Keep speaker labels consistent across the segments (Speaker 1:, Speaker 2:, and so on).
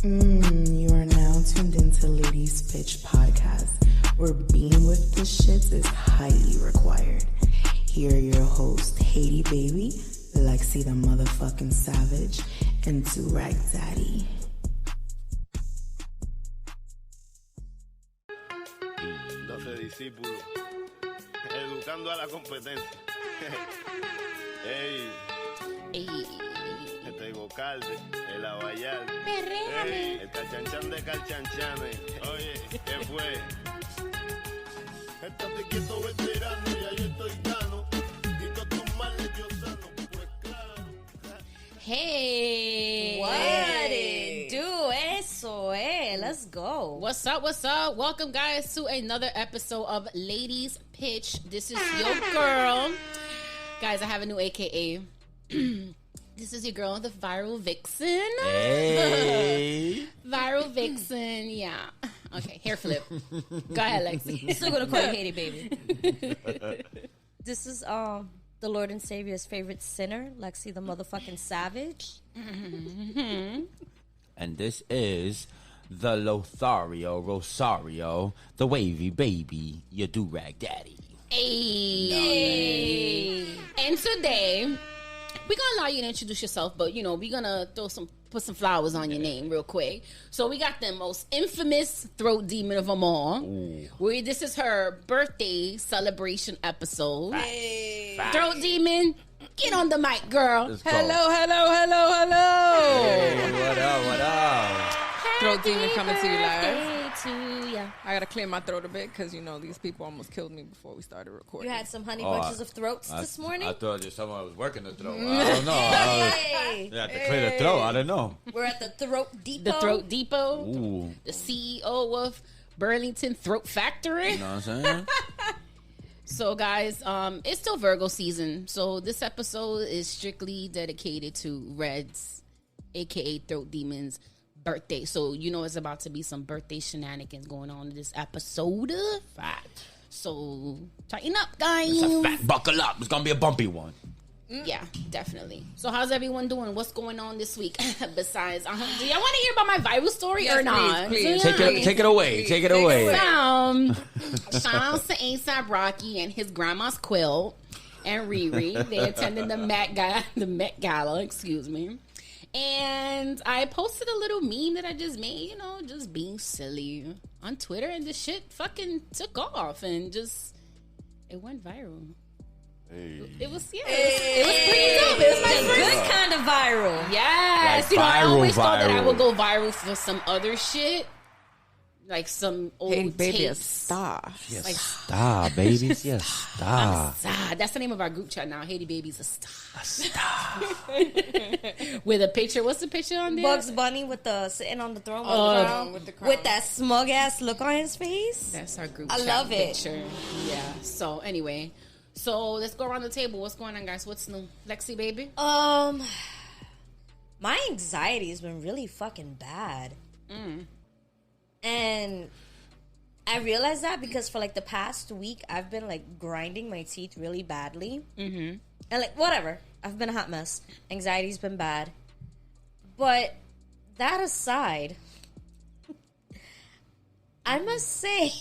Speaker 1: You are now tuned into Ladies Pitch Podcast, where being with the shits is highly required. Here are your hosts, Haiti Baby, Lexi the motherfucking Savage, and Durag Daddy.
Speaker 2: Discípulo, educando a la competencia. Ey, este Gocalde, el Abayal, ey, el Calchanchan de Calchanchanes. Oye, ¿qué fue? Estate quieto, veterano, ya yo estoy gano. Y todos tus males yo sano, pues claro.
Speaker 3: Hey,
Speaker 4: what it do? Eso, let's go.
Speaker 3: What's up? What's up? Welcome, guys, to another episode of Ladies Pitch. This is your girl. Guys, I have a new AKA. This is your girl, the Viral Vixen.
Speaker 5: Hey.
Speaker 3: Viral Vixen, yeah. Okay, hair flip. Go ahead, Lexi.
Speaker 4: Still gonna call you Haiti Baby. This is the Lord and Savior's favorite sinner, Lexi the motherfucking Savage.
Speaker 3: Mm-hmm.
Speaker 5: And this is the Lothario Rosario, the wavy baby, your Durag Daddy.
Speaker 3: Hey. And today, we're gonna allow you to introduce yourself, but we're gonna put some flowers on your name real quick. So we got the most infamous throat demon of them all. This is her birthday celebration episode.
Speaker 4: Hey.
Speaker 3: Throat demon, get on the mic, girl.
Speaker 6: Hello.
Speaker 5: Hey, what up?
Speaker 6: Throat demon coming to you live.
Speaker 3: Birthday to ya.
Speaker 6: I gotta clear my throat a bit because these people almost killed me before we started recording.
Speaker 4: You had some honey bunches of throats this morning?
Speaker 5: I thought just someone was working the throat. I don't know.
Speaker 4: Hey.
Speaker 5: You had to clear the throat. I don't know.
Speaker 4: We're at the Throat Depot.
Speaker 3: The Throat Depot.
Speaker 5: Ooh.
Speaker 3: The CEO of Burlington Throat Factory.
Speaker 5: You know what I'm saying?
Speaker 3: So, guys, it's still Virgo season. So this episode is strictly dedicated to Red's, a.k.a. Throat Demon's, birthday. So, it's about to be some birthday shenanigans going on in this episode.
Speaker 5: Fact.
Speaker 3: So, tighten up, guys.
Speaker 5: It's a fact. Buckle up. It's going to be a bumpy one.
Speaker 3: Yeah, definitely. So, how's everyone doing? What's going on this week? Besides, do y'all want to hear about my viral story or not?
Speaker 6: Please.
Speaker 5: Take it away. Take it away.
Speaker 3: Shout out to A$AP Rocky and his grandma's quilt and Riri. They attended the Met Gala, excuse me. And I posted a little meme that I just made, just being silly on Twitter, and this shit fucking took off and it went viral.
Speaker 5: Hey.
Speaker 3: It was pretty dope. It was my
Speaker 4: The good kind of viral.
Speaker 3: Yes.
Speaker 5: Like
Speaker 3: I always thought that I
Speaker 5: viral.
Speaker 3: would go viral for some other shit. Like some old
Speaker 6: Haiti Baby a
Speaker 3: tapes.
Speaker 6: star.
Speaker 5: Yes,
Speaker 3: Like-
Speaker 5: star, baby. Yes, star.
Speaker 3: That's the name of our group chat now. Haiti Baby's a star.
Speaker 5: A star.
Speaker 3: With a picture. What's the picture on there?
Speaker 4: Bugs Bunny with the sitting on the throne
Speaker 6: with the crown.
Speaker 4: with that smug ass look on his face.
Speaker 3: That's our group
Speaker 4: I
Speaker 3: chat
Speaker 4: love it.
Speaker 3: picture. Yeah. So anyway. So let's go around the table. What's going on, guys? What's new? Lexi, baby?
Speaker 4: My anxiety has been really fucking bad. And I realized that because for the past week, I've been grinding my teeth really badly. Mm-hmm. And whatever. I've been a hot mess. Anxiety's been bad. But that aside, I must say,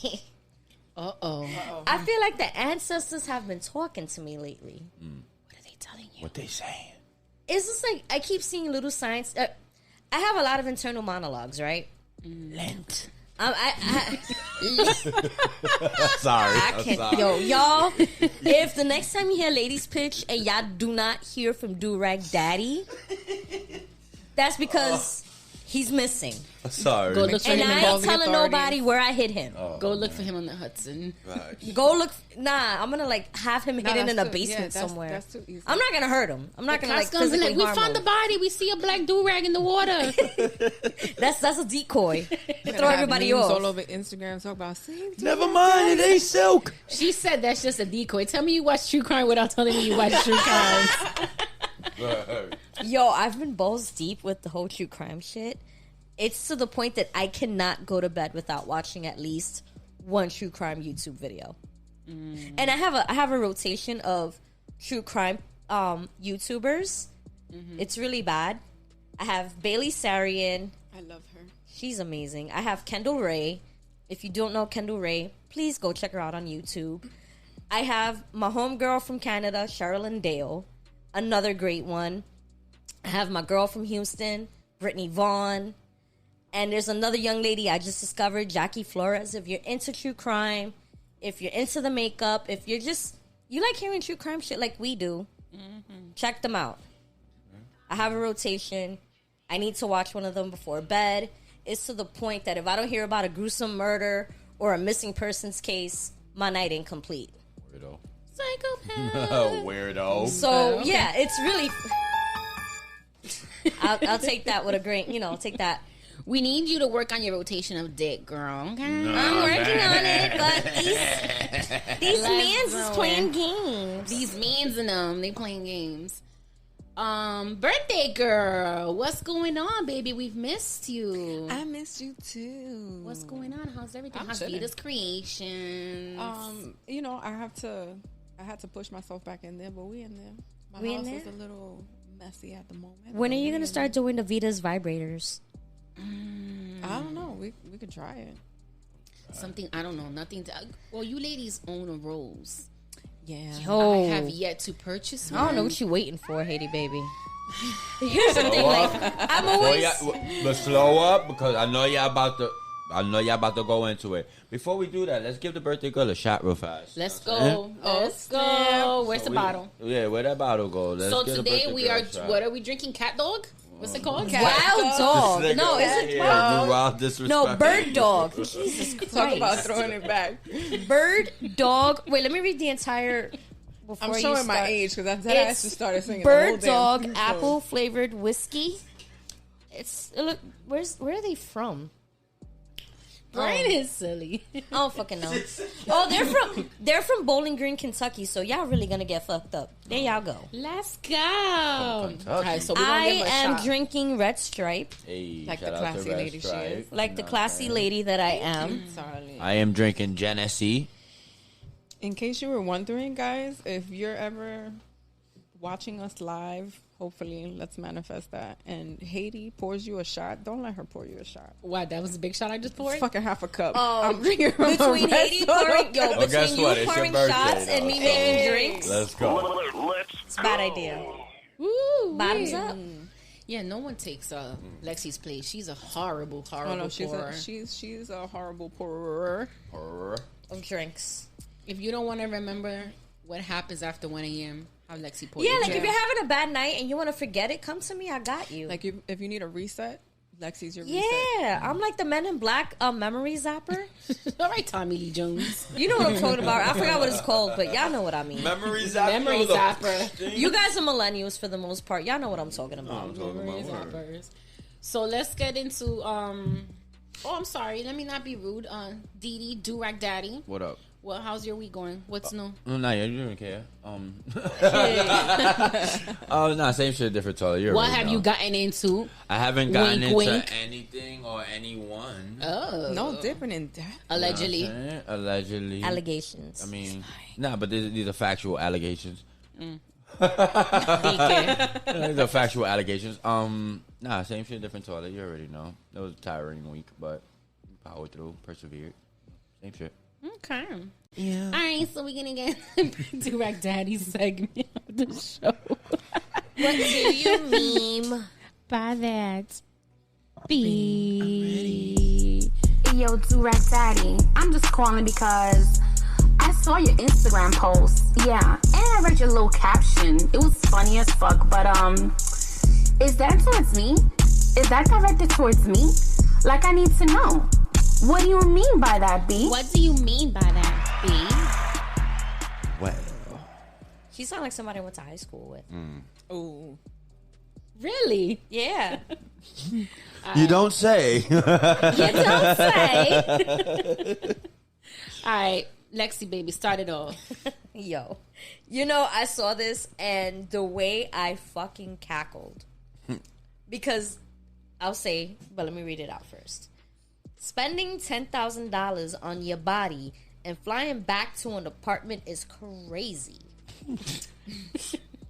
Speaker 3: Uh-oh.
Speaker 4: I feel like the ancestors have been talking to me lately.
Speaker 3: What are they telling you?
Speaker 5: What they saying?
Speaker 4: It's just I keep seeing little signs. I have a lot of internal monologues, right?
Speaker 5: Lent.
Speaker 4: I
Speaker 5: Sorry.
Speaker 4: I can't. Yo, y'all, if the next time you hear Ladies Pitch and y'all do not hear from Durag Daddy, that's because he's missing.
Speaker 5: Sorry.
Speaker 3: Go look for
Speaker 4: And
Speaker 3: him.
Speaker 4: I ain't
Speaker 6: involving
Speaker 4: telling
Speaker 6: authorities.
Speaker 4: nobody where I hid him.
Speaker 3: Go look for him on the Hudson.
Speaker 5: Right.
Speaker 4: Go look. Nah, I'm gonna have him hidden in a basement somewhere.
Speaker 6: That's too easy.
Speaker 4: I'm not gonna hurt him. I'm not gonna
Speaker 3: Cops gonna be
Speaker 4: physically
Speaker 3: like, we
Speaker 4: harm
Speaker 3: found the
Speaker 4: him.
Speaker 3: body. We see a black durag in the water.
Speaker 4: That's a decoy to
Speaker 6: Gonna
Speaker 4: throw
Speaker 6: have
Speaker 4: everybody
Speaker 6: memes
Speaker 4: off.
Speaker 6: all over Instagram talk about save
Speaker 5: Never mind. It ain't silk.
Speaker 3: She said that's just a decoy. Tell me you watch true crime without telling me you watch true crime.
Speaker 4: Yo, I've been balls deep with the whole true crime shit. It's to the point that I cannot go to bed without watching at least one true crime YouTube video. And I have a rotation of true crime YouTubers. It's really bad. I have Bailey Sarian.
Speaker 6: I love her.
Speaker 4: She's amazing. I have Kendall Ray. If you don't know Kendall Ray, please go check her out on YouTube. I have my homegirl from Canada, Sherilyn Dale. Another great one. I have my girl from Houston, Brittany Vaughn. And there's another young lady I just discovered, Jackie Flores. If you're into true crime, if you're into the makeup, if you're just, you like hearing true crime shit like we do, check them out. I have a rotation. I need to watch one of them before bed. It's to the point that if I don't hear about a gruesome murder or a missing persons case, my night ain't complete.
Speaker 5: Weirdo.
Speaker 3: Psychopath.
Speaker 5: Weirdo.
Speaker 4: So, yeah, it's really... I'll take that with a grain, take that.
Speaker 3: We need you to work on your rotation of dick, girl. Okay?
Speaker 4: I'm working on it, but these mans is playing games.
Speaker 3: These mans and them, they playing games. Birthday girl, what's going on, baby? We've missed you.
Speaker 6: I missed you too.
Speaker 3: What's going on? How's everything?
Speaker 6: I'm
Speaker 3: How's
Speaker 6: chilling.
Speaker 3: Vita's creations?
Speaker 6: I had to push myself back in there, but we in there. My
Speaker 4: We in
Speaker 6: house
Speaker 4: there?
Speaker 6: is a little messy at the moment.
Speaker 4: When are
Speaker 6: but
Speaker 4: you
Speaker 6: we
Speaker 4: going to
Speaker 6: in
Speaker 4: start doing the Vita's vibrators?
Speaker 6: there. I don't know. We could try it.
Speaker 3: Something I don't know. Nothing. Well, you ladies own a rose.
Speaker 6: Yeah.
Speaker 4: Yo,
Speaker 3: I have yet to purchase one.
Speaker 4: I don't know what you waiting for, Haiti baby. Here's the thing, like, I'm always...
Speaker 5: But slow up because I know y'all about to go into it. Before we do that, let's give the birthday girl a shot real fast.
Speaker 3: Let's go. Let's go. Where's the bottle?
Speaker 5: Yeah, where that bottle go? Let's
Speaker 3: So
Speaker 5: give the
Speaker 3: today
Speaker 5: birthday
Speaker 3: we
Speaker 5: girl
Speaker 3: are.
Speaker 5: a shot.
Speaker 3: What are we drinking? Cat dog? What's it called?
Speaker 4: Wild dog.
Speaker 5: This nigga
Speaker 4: No,
Speaker 5: right
Speaker 4: is it
Speaker 5: here,
Speaker 4: wild?
Speaker 5: wild disrespect.
Speaker 4: No, bird dog. Jesus Christ.
Speaker 6: Talk about throwing it back.
Speaker 4: Bird dog. Wait, let me read the entire... Before
Speaker 6: I'm
Speaker 4: you
Speaker 6: showing my
Speaker 4: start.
Speaker 6: age because I
Speaker 4: It's
Speaker 6: just started singing the whole
Speaker 4: Bird
Speaker 6: damn
Speaker 4: dog
Speaker 6: song.
Speaker 4: apple flavored whiskey. Look, where are they from?
Speaker 3: Brian is silly.
Speaker 4: I don't fucking know. Oh, they're from Bowling Green, Kentucky. So y'all really gonna get fucked up. There y'all go.
Speaker 3: Let's go. All
Speaker 5: Kentucky.
Speaker 3: right, so we're gonna
Speaker 4: I
Speaker 3: give a
Speaker 4: am
Speaker 3: shot.
Speaker 4: drinking Red Stripe,
Speaker 5: Hey,
Speaker 6: Like
Speaker 5: shout
Speaker 6: the
Speaker 5: out to
Speaker 6: classy
Speaker 5: Red
Speaker 6: lady she
Speaker 5: Stripe.
Speaker 6: is.
Speaker 4: like the
Speaker 5: Know
Speaker 4: classy
Speaker 5: what I'm
Speaker 4: lady that I am.
Speaker 6: Sorry.
Speaker 5: I am drinking Genesee.
Speaker 6: In case you were wondering, guys, if you're ever watching us live, hopefully, let's manifest that. And Haiti pours you a shot. Don't let her pour you a shot.
Speaker 3: What? That was a big shot I just poured.
Speaker 6: It's fucking half a cup.
Speaker 4: Oh,
Speaker 6: I'm drinking from a
Speaker 4: Between
Speaker 6: red
Speaker 4: Haiti
Speaker 6: soda
Speaker 4: pouring,
Speaker 6: cup.
Speaker 5: guess
Speaker 4: between you
Speaker 5: what? It's your
Speaker 4: pouring
Speaker 5: birthday,
Speaker 4: shots and
Speaker 5: though.
Speaker 4: me making drinks,
Speaker 5: Let's go.
Speaker 4: it's a bad idea.
Speaker 3: Woo,
Speaker 4: Bottoms
Speaker 3: yeah.
Speaker 4: up.
Speaker 3: Yeah, no one takes Lexi's place. She's a horrible
Speaker 6: Oh
Speaker 3: pourer.
Speaker 6: no, she's a horrible pourer.
Speaker 4: Of drinks.
Speaker 3: If you don't want to remember what happens after 1 a.m., how Lexi poured.
Speaker 4: Yeah,
Speaker 3: you
Speaker 4: like
Speaker 3: drink.
Speaker 4: if you're having a bad night and you want to forget it, come to me. I got you.
Speaker 6: Like if you need a reset, Lexi's your reset.
Speaker 4: Yeah, I'm like the Men in Black memory zapper.
Speaker 3: All right, Tommy Lee Jones.
Speaker 4: You know what I'm talking about. I forgot what it's called, but y'all know what I mean.
Speaker 5: Memory zapper.
Speaker 3: Memory zapper.
Speaker 4: You guys are millennials for the most part. Y'all know what I'm talking about.
Speaker 5: I'm talking about
Speaker 3: Memory
Speaker 5: word.
Speaker 3: zappers. So let's get into Oh, I'm sorry. Let me not be rude. Dee Dee, Durag Daddy.
Speaker 5: What up?
Speaker 3: Well, how's your week going? What's new?
Speaker 5: No, nah, you don't care. Oh, nah, same shit, different toilet. You
Speaker 3: What
Speaker 5: already
Speaker 3: have
Speaker 5: know.
Speaker 3: you gotten into?
Speaker 5: I haven't gotten
Speaker 3: Wink,
Speaker 5: into
Speaker 3: wink.
Speaker 5: anything or anyone.
Speaker 3: Oh,
Speaker 6: No dipping in that.
Speaker 3: allegedly.
Speaker 5: You know what I'm saying? Allegedly.
Speaker 4: Allegations.
Speaker 5: I mean, nah, but these are factual allegations.
Speaker 3: DK.
Speaker 5: These are factual allegations. Nah, same shit, different toilet. You already know. That was a tiring week, but power through, persevered. Same shit.
Speaker 3: Okay.
Speaker 5: Yeah.
Speaker 3: All right, so we're gonna get Durag Daddy's segment of the show.
Speaker 4: What do you mean?
Speaker 3: By that, be
Speaker 7: Yo, Durag Daddy, I'm just calling because I saw your Instagram post. Yeah, and I read your little caption. It was funny as fuck, but is that towards me? Is that directed towards me? Like, I need to know. What do you mean by that, B?
Speaker 3: What do you mean by that, B?
Speaker 5: Well,
Speaker 4: She sounds like somebody I went to high school with.
Speaker 6: Ooh.
Speaker 3: Really?
Speaker 4: Yeah.
Speaker 5: you don't say.
Speaker 3: You don't say. All right, Lexi, baby, start it off.
Speaker 4: Yo. I saw this and the way I fucking cackled. Because I'll say, but let me read it out first. Spending $10,000 on your body and flying back to an apartment is crazy.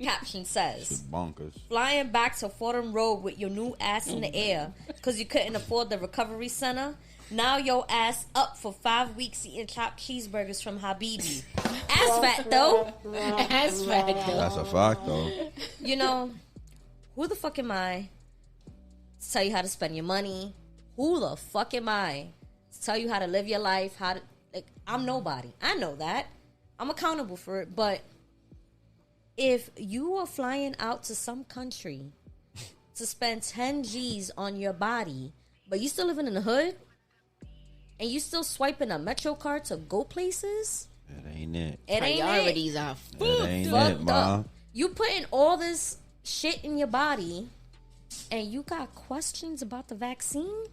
Speaker 4: Caption says,
Speaker 5: Bonkers.
Speaker 4: flying back to Fordham Road with your new ass in the air because you couldn't afford the recovery center. Now your ass up for 5 weeks eating chopped cheeseburgers from Habibi. Ass fat though.
Speaker 3: Ass fat though.
Speaker 5: That's a fact, though.
Speaker 4: You know, who the fuck am I to tell you how to spend your money? Who the fuck am I to tell you how to live your life? How to I'm nobody. I know that. I'm accountable for it. But if you are flying out to some country to spend 10 G's on your body, but you still living in the hood, and you still swiping a Metro card to go places,
Speaker 5: It ain't it.
Speaker 4: it ain't it.
Speaker 3: Priorities are
Speaker 5: It ain't it,
Speaker 4: Fucked
Speaker 5: ma.
Speaker 4: up. You putting all this shit in your body, and you got questions about the vaccine?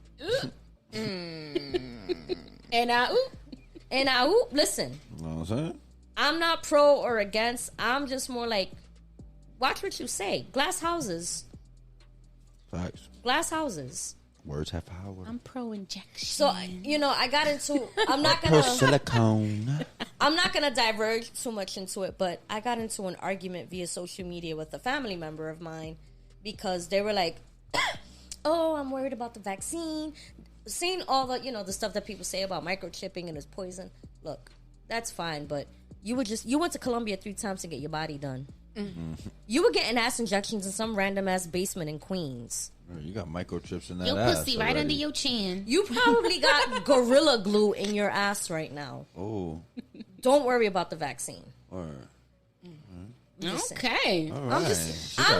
Speaker 3: And
Speaker 4: Listen,
Speaker 5: You know what I'm saying?
Speaker 4: I'm not pro or against. I'm just more like, watch what you say. Glass houses.
Speaker 5: Facts.
Speaker 4: Glass houses.
Speaker 5: Words have power.
Speaker 3: I'm pro injection.
Speaker 4: So, I got into, I'm not
Speaker 5: Per
Speaker 4: gonna
Speaker 5: silicone.
Speaker 4: I'm not gonna diverge too much into it, but I got into an argument via social media with a family member of mine because they were like, oh, I'm worried about the vaccine. Seeing all the, the stuff that people say about microchipping and it's poison. Look, that's fine, but you went to Colombia 3 times to get your body done. Mm-hmm. You were getting ass injections in some random ass basement in Queens.
Speaker 5: You got microchips in that
Speaker 3: your
Speaker 5: ass
Speaker 3: pussy right
Speaker 5: already.
Speaker 3: under your chin.
Speaker 4: You probably got Gorilla Glue in your ass right now.
Speaker 5: Oh.
Speaker 4: Don't worry about the vaccine.
Speaker 5: Word.
Speaker 3: Okay.
Speaker 5: All
Speaker 4: I'm
Speaker 5: right.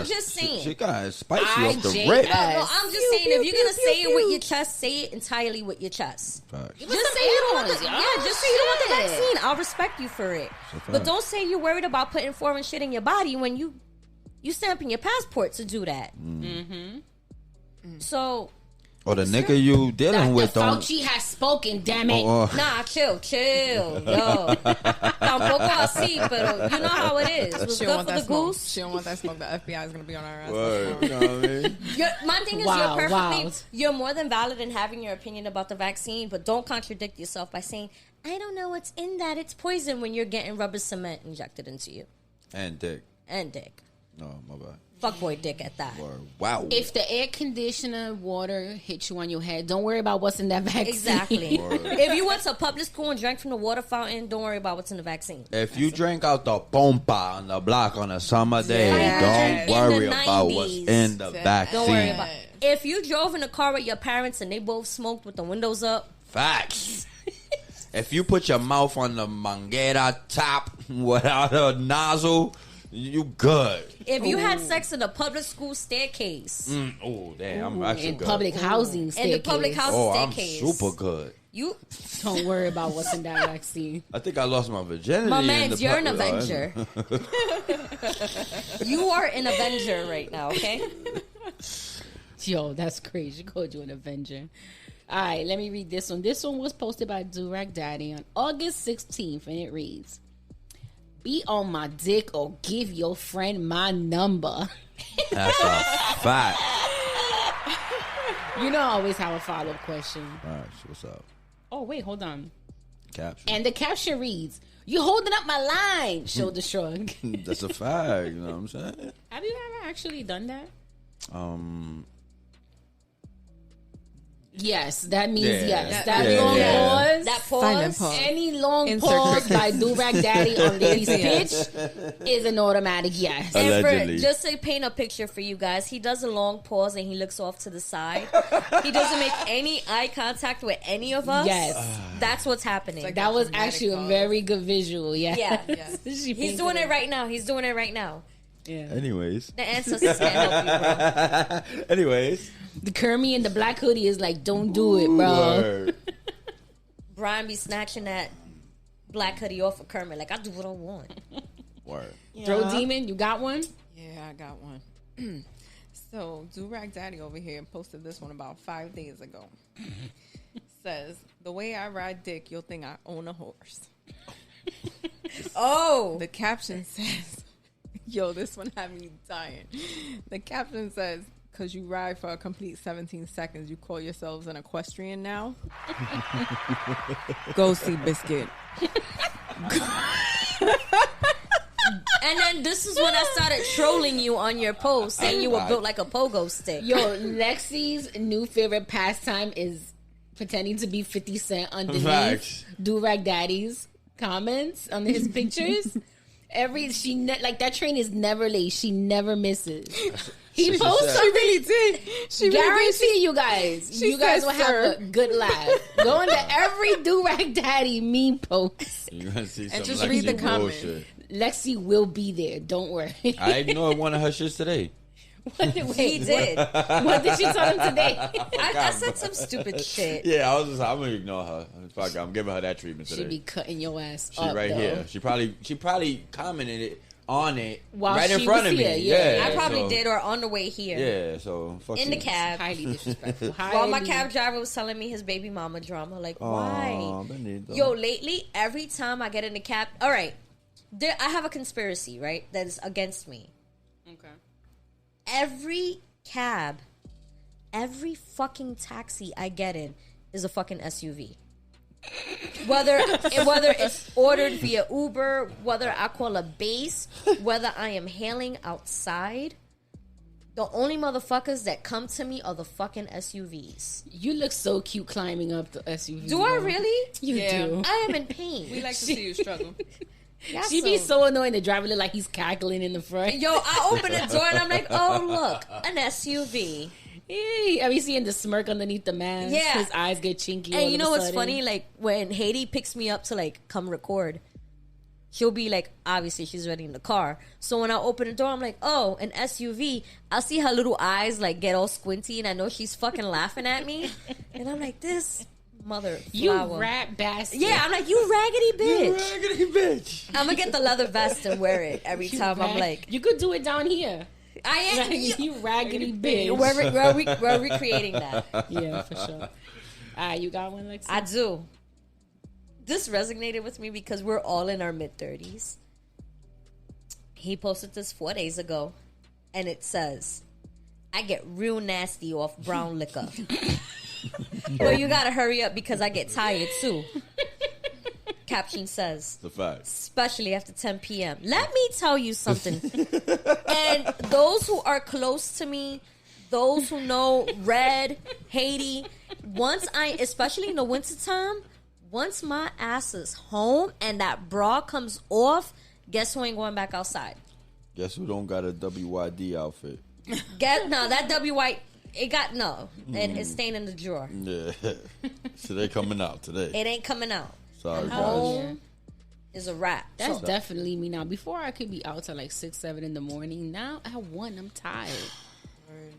Speaker 4: just saying.
Speaker 5: She got spicy off the
Speaker 3: IJS.
Speaker 5: rip.
Speaker 4: No, I'm just saying, if you're gonna say it with your chest, say it entirely with your chest.
Speaker 5: Facts.
Speaker 4: Just say you don't want the,
Speaker 3: Oh,
Speaker 4: just say you don't want the
Speaker 3: shit.
Speaker 4: vaccine. I'll respect you for it. But don't say you're worried about putting foreign shit in your body when you stamping your passport to do that. Mm-hmm. So,
Speaker 5: Or the nigga you dealing
Speaker 3: Dr.
Speaker 5: with don't.
Speaker 3: Fauci has spoken, damn it.
Speaker 4: nah, chill, yo. Tampoco así, pero you know how it is. What's
Speaker 6: She
Speaker 4: good
Speaker 6: don't want
Speaker 4: for the
Speaker 6: that smoke.
Speaker 4: goose?
Speaker 6: She don't want that smoke. The FBI is gonna be on our ass.
Speaker 5: Word. You know what I mean?
Speaker 4: My thing is,
Speaker 3: Wow,
Speaker 4: you're more than valid in having your opinion about the vaccine, but don't contradict yourself by saying, I don't know what's in that. It's poison when you're getting rubber cement injected into you.
Speaker 5: And dick.
Speaker 4: And dick.
Speaker 5: No, my bad.
Speaker 4: Fuckboy dick at that.
Speaker 5: Word. Wow.
Speaker 3: If the air conditioner water hits you on your head, don't worry about what's in that vaccine.
Speaker 4: Exactly. If you went to public school and drank from the water fountain, don't worry about what's in the vaccine.
Speaker 5: If you drink out the pompa on the block on a summer day,
Speaker 4: Yeah.
Speaker 5: don't worry
Speaker 4: In the
Speaker 5: about
Speaker 4: 90s.
Speaker 5: what's in the vaccine.
Speaker 4: Don't worry about it. If you drove in a car with your parents and they both smoked with the windows up,
Speaker 5: Facts. If you put your mouth on the manguera top without a nozzle, you good.
Speaker 4: if you had sex in a public school staircase,
Speaker 5: Oh, damn. I'm actually
Speaker 3: In
Speaker 5: good.
Speaker 3: public housing
Speaker 4: in
Speaker 3: staircase.
Speaker 4: the public house
Speaker 5: Oh, I'm
Speaker 4: staircase,
Speaker 5: super good.
Speaker 4: you,
Speaker 3: Don't worry about what's in that vaccine.
Speaker 5: I think I lost my virginity.
Speaker 4: my
Speaker 5: in
Speaker 4: mans,
Speaker 5: the
Speaker 4: you're an
Speaker 5: pub-
Speaker 4: Avenger. You are an Avenger right now, okay?
Speaker 3: Yo, that's crazy. She called you an Avenger. All right, let me read this one. This one was posted by Durag Daddy on August 16th, and it reads, be on my dick or give your friend my number.
Speaker 5: That's a fact.
Speaker 3: You know I always have a follow-up question.
Speaker 5: All right, what's up?
Speaker 3: Oh, wait, hold on.
Speaker 5: Caption.
Speaker 3: And the caption reads, you holding up my line, shoulder shrug.
Speaker 5: That's a fact. You know what I'm saying?
Speaker 3: Have you ever actually done that? Yes, that means
Speaker 5: Yeah.
Speaker 3: yes. That
Speaker 5: Yeah,
Speaker 3: long
Speaker 5: yeah.
Speaker 3: pause.
Speaker 4: That
Speaker 6: Silent
Speaker 4: pause.
Speaker 6: pause.
Speaker 3: Any long
Speaker 6: Insert
Speaker 3: pause
Speaker 6: crickets.
Speaker 3: by Durag Daddy on Lady's pitch is an automatic yes.
Speaker 4: And
Speaker 5: Allegedly.
Speaker 4: just to paint a picture for you guys, he does a long pause and he looks off to the side. He doesn't make any eye contact with any of us.
Speaker 3: Yes.
Speaker 4: That's what's happening.
Speaker 6: like
Speaker 3: That was
Speaker 6: dramatic
Speaker 3: actually a
Speaker 6: pause.
Speaker 3: very good visual. Yeah.
Speaker 4: Yeah.
Speaker 3: She
Speaker 4: He's doing it right now. He's doing it right now.
Speaker 3: Yeah.
Speaker 5: Anyways.
Speaker 4: The ancestors can't help you, bro.
Speaker 5: Anyways.
Speaker 3: The Kermie in the black hoodie is like, don't do it, bro.
Speaker 5: Word.
Speaker 4: Brian be snatching that black hoodie off of Kermit. Like, I do what I want.
Speaker 5: Word.
Speaker 3: Throw Demon, you got one?
Speaker 6: Yeah, I got one. So, Durag Daddy over here posted this one about 5 days ago. Says, the way I ride dick, you'll think I own a horse.
Speaker 4: Oh.
Speaker 6: The caption says, yo, this one had me dying. The caption says, because you ride for a complete 17 seconds, you call yourselves an equestrian now? Go see Biscuit.
Speaker 4: And then this is when I started trolling you on your post, saying you were built like a pogo stick.
Speaker 3: Yo, Lexi's new favorite pastime is pretending to be 50 Cent underneath
Speaker 5: Facts.
Speaker 3: Durag Daddy's comments on his pictures. Like that train is never late. She never misses. He posts
Speaker 6: She really did. She really
Speaker 3: Guarantee you guys. You guys
Speaker 6: said,
Speaker 3: will have a good laugh. Go into every Durag Daddy meme post.
Speaker 5: You're gonna see some
Speaker 6: And just
Speaker 5: Lexi
Speaker 6: read the comment.
Speaker 5: bullshit.
Speaker 3: Lexi will be there. Don't worry.
Speaker 5: I ignored one of her shits today.
Speaker 4: He did.
Speaker 3: What did she tell him today?
Speaker 4: I said some stupid shit.
Speaker 5: Yeah, I'm gonna ignore her. Fuck, I'm giving her that treatment
Speaker 3: She
Speaker 5: today.
Speaker 3: be cutting your ass
Speaker 5: She
Speaker 3: up.
Speaker 5: right
Speaker 3: though.
Speaker 5: here. She probably commented on it
Speaker 3: While
Speaker 5: right in
Speaker 3: she
Speaker 5: front
Speaker 3: was
Speaker 5: of me.
Speaker 3: here, yeah.
Speaker 4: I probably
Speaker 5: so-
Speaker 4: did, or on the way here.
Speaker 5: Yeah, so fuck
Speaker 4: In
Speaker 5: you.
Speaker 4: the cab.
Speaker 3: Highly disrespectful.
Speaker 4: While my
Speaker 3: Highly-
Speaker 4: cab driver was telling me his baby mama drama. Like,
Speaker 5: Aw,
Speaker 4: why?
Speaker 5: Benito.
Speaker 4: Yo, lately, every time I get in the cab... All right. I have a conspiracy, right? That is against me.
Speaker 3: Okay.
Speaker 4: Every cab, every fucking taxi I get in is a fucking SUV. Whether it's ordered via Uber, whether I call a base, whether I am hailing outside, the only motherfuckers that come to me are the fucking SUVs.
Speaker 3: You look so cute climbing up the SUV.
Speaker 4: Do I
Speaker 3: though.
Speaker 4: really?
Speaker 3: You
Speaker 6: Yeah.
Speaker 3: do.
Speaker 4: I am in pain.
Speaker 6: We like to see you struggle.
Speaker 4: Y'all
Speaker 3: She be so annoying. The driver look like he's cackling in the front.
Speaker 4: Yo, I open the door and I'm like, oh, look, an SUV.
Speaker 3: Hey, are you seeing the smirk underneath the mask?
Speaker 4: Yeah.
Speaker 3: His eyes get chinky. all
Speaker 4: And you
Speaker 3: of
Speaker 4: know
Speaker 3: a
Speaker 4: what's
Speaker 3: sudden.
Speaker 4: funny? Like, when Haiti picks me up to, like, come record, she'll be like, obviously, she's already in the car. So when I open the door, I'm like, oh, an SUV. I'll see her little eyes, like, get all squinty, and I know she's fucking laughing at me. And I'm like, this mother
Speaker 3: You
Speaker 4: flower.
Speaker 3: rat bastard.
Speaker 4: Yeah, I'm like, you raggedy bitch.
Speaker 5: Raggedy bitch.
Speaker 4: I'm gonna get the leather vest and wear it every
Speaker 3: You
Speaker 4: time. I'm
Speaker 3: rag-
Speaker 4: like,
Speaker 3: you could do it down here.
Speaker 4: I am.
Speaker 3: Like, you raggedy bitch.
Speaker 4: We're recreating that.
Speaker 3: Yeah, for sure. You got one, Lexi?
Speaker 4: I do. This resonated with me because we're all in our mid-30s. He posted this 4 days ago, and it says, I get real nasty off brown liquor. Well, you gotta hurry up because I get tired too. Caption says,
Speaker 5: The fact.
Speaker 4: especially after 10 p.m. Let me tell you something. And those who are close to me, those who know Red, Haiti, especially in the wintertime, once my ass is home and that bra comes off, guess who ain't going back outside?
Speaker 5: Guess who don't got a WYD outfit?
Speaker 4: That WY, and it's staying in the drawer.
Speaker 5: Yeah. So they coming out today.
Speaker 4: It ain't coming out.
Speaker 5: Sorry, guys.
Speaker 4: Home is a wrap.
Speaker 3: That's
Speaker 4: So-
Speaker 3: definitely me now. Before I could be out till like 6, 7 in the morning. Now at 1, I'm tired.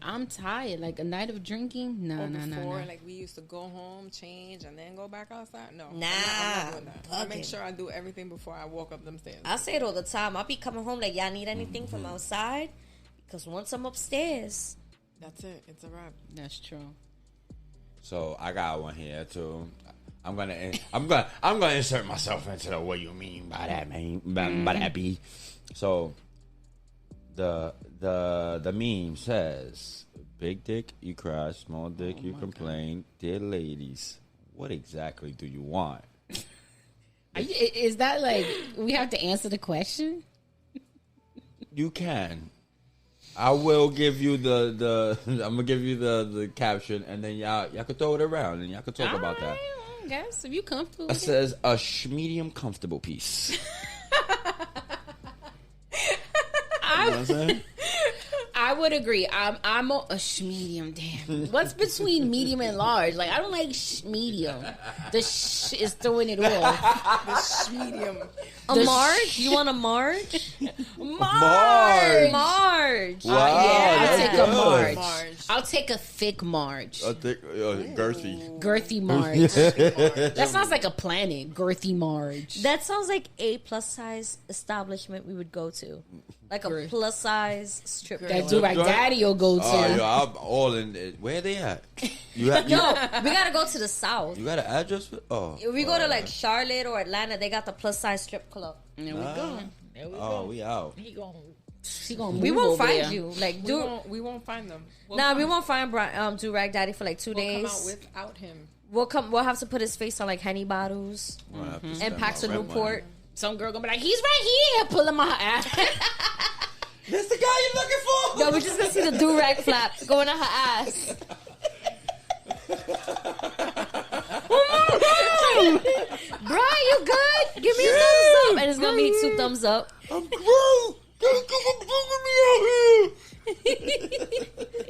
Speaker 3: I'm tired. Like a night of drinking. No.
Speaker 6: Before, like we used to go home, change, and then go back outside. No,
Speaker 4: Nah,
Speaker 6: I'm not doing that. I make
Speaker 4: bugging.
Speaker 6: sure I do everything before I walk up them stairs.
Speaker 4: I say it all the time. I'll be coming home like, y'all need anything from outside? Because once I'm upstairs,
Speaker 6: That's it. It's a wrap.
Speaker 3: That's true.
Speaker 5: So I got one here too. I'm gonna insert myself into the what you mean by that, man. By that be. So the meme says, big dick you cry, small dick you complain. Dear ladies, what exactly do you want?
Speaker 3: Is that like we have to answer the question?
Speaker 5: You can. I will give you the I'm gonna give you the caption, and then y'all can throw it around and y'all can talk about that.
Speaker 3: I guess if you comfortable.
Speaker 5: It
Speaker 3: With it.
Speaker 5: says a medium comfortable piece. You know what I'm saying?
Speaker 3: I would agree. I'm a medium. Damn, what's between medium and large? Like I don't like medium. The is throwing it off.
Speaker 6: This medium.
Speaker 4: a
Speaker 3: The
Speaker 4: Marge? You want a Marge?
Speaker 5: Marge.
Speaker 4: Marge.
Speaker 5: Wow,
Speaker 3: Yeah, I'll
Speaker 5: that's
Speaker 3: take
Speaker 5: good.
Speaker 3: a Marge.
Speaker 6: Marge.
Speaker 3: I'll take a thick Marge.
Speaker 5: I think girthy.
Speaker 3: Girthy Marge. That sounds like a planet. Girthy Marge.
Speaker 4: That sounds like a plus size establishment we would go to. Like a
Speaker 3: Girl.
Speaker 4: plus size strip
Speaker 3: That
Speaker 4: club.
Speaker 3: do like daddy will go to.
Speaker 5: Oh, yo, I'm all in it. Where they at? You have
Speaker 4: Yo, we gotta go to the south.
Speaker 5: you got an address for? Oh,
Speaker 4: If we go to like Charlotte or Atlanta, they got the plus size strip club.
Speaker 3: There we go. There we
Speaker 5: oh,
Speaker 3: go.
Speaker 5: we out.
Speaker 3: She gonna move
Speaker 4: We won't
Speaker 3: over
Speaker 4: find
Speaker 3: there.
Speaker 4: you. Like,
Speaker 6: We won't find them. We'll
Speaker 4: nah,
Speaker 6: come,
Speaker 4: we won't find Durag Daddy for like 2
Speaker 6: We'll
Speaker 4: days.
Speaker 6: come out without him.
Speaker 4: We'll have to put his face on like Henny bottles
Speaker 5: We'll have to
Speaker 4: and
Speaker 5: spend
Speaker 4: packs
Speaker 5: my
Speaker 4: of
Speaker 5: rent
Speaker 4: Newport.
Speaker 5: money.
Speaker 3: Some girl gonna be like, he's right here, pulling my ass.
Speaker 5: This the guy you're looking for?
Speaker 4: No, we're just gonna see the durag flap going on her ass. Bro, you good? Give me a thumbs up. And it's gonna be 2 thumbs up.
Speaker 5: I'm Groot. Don't come me out here.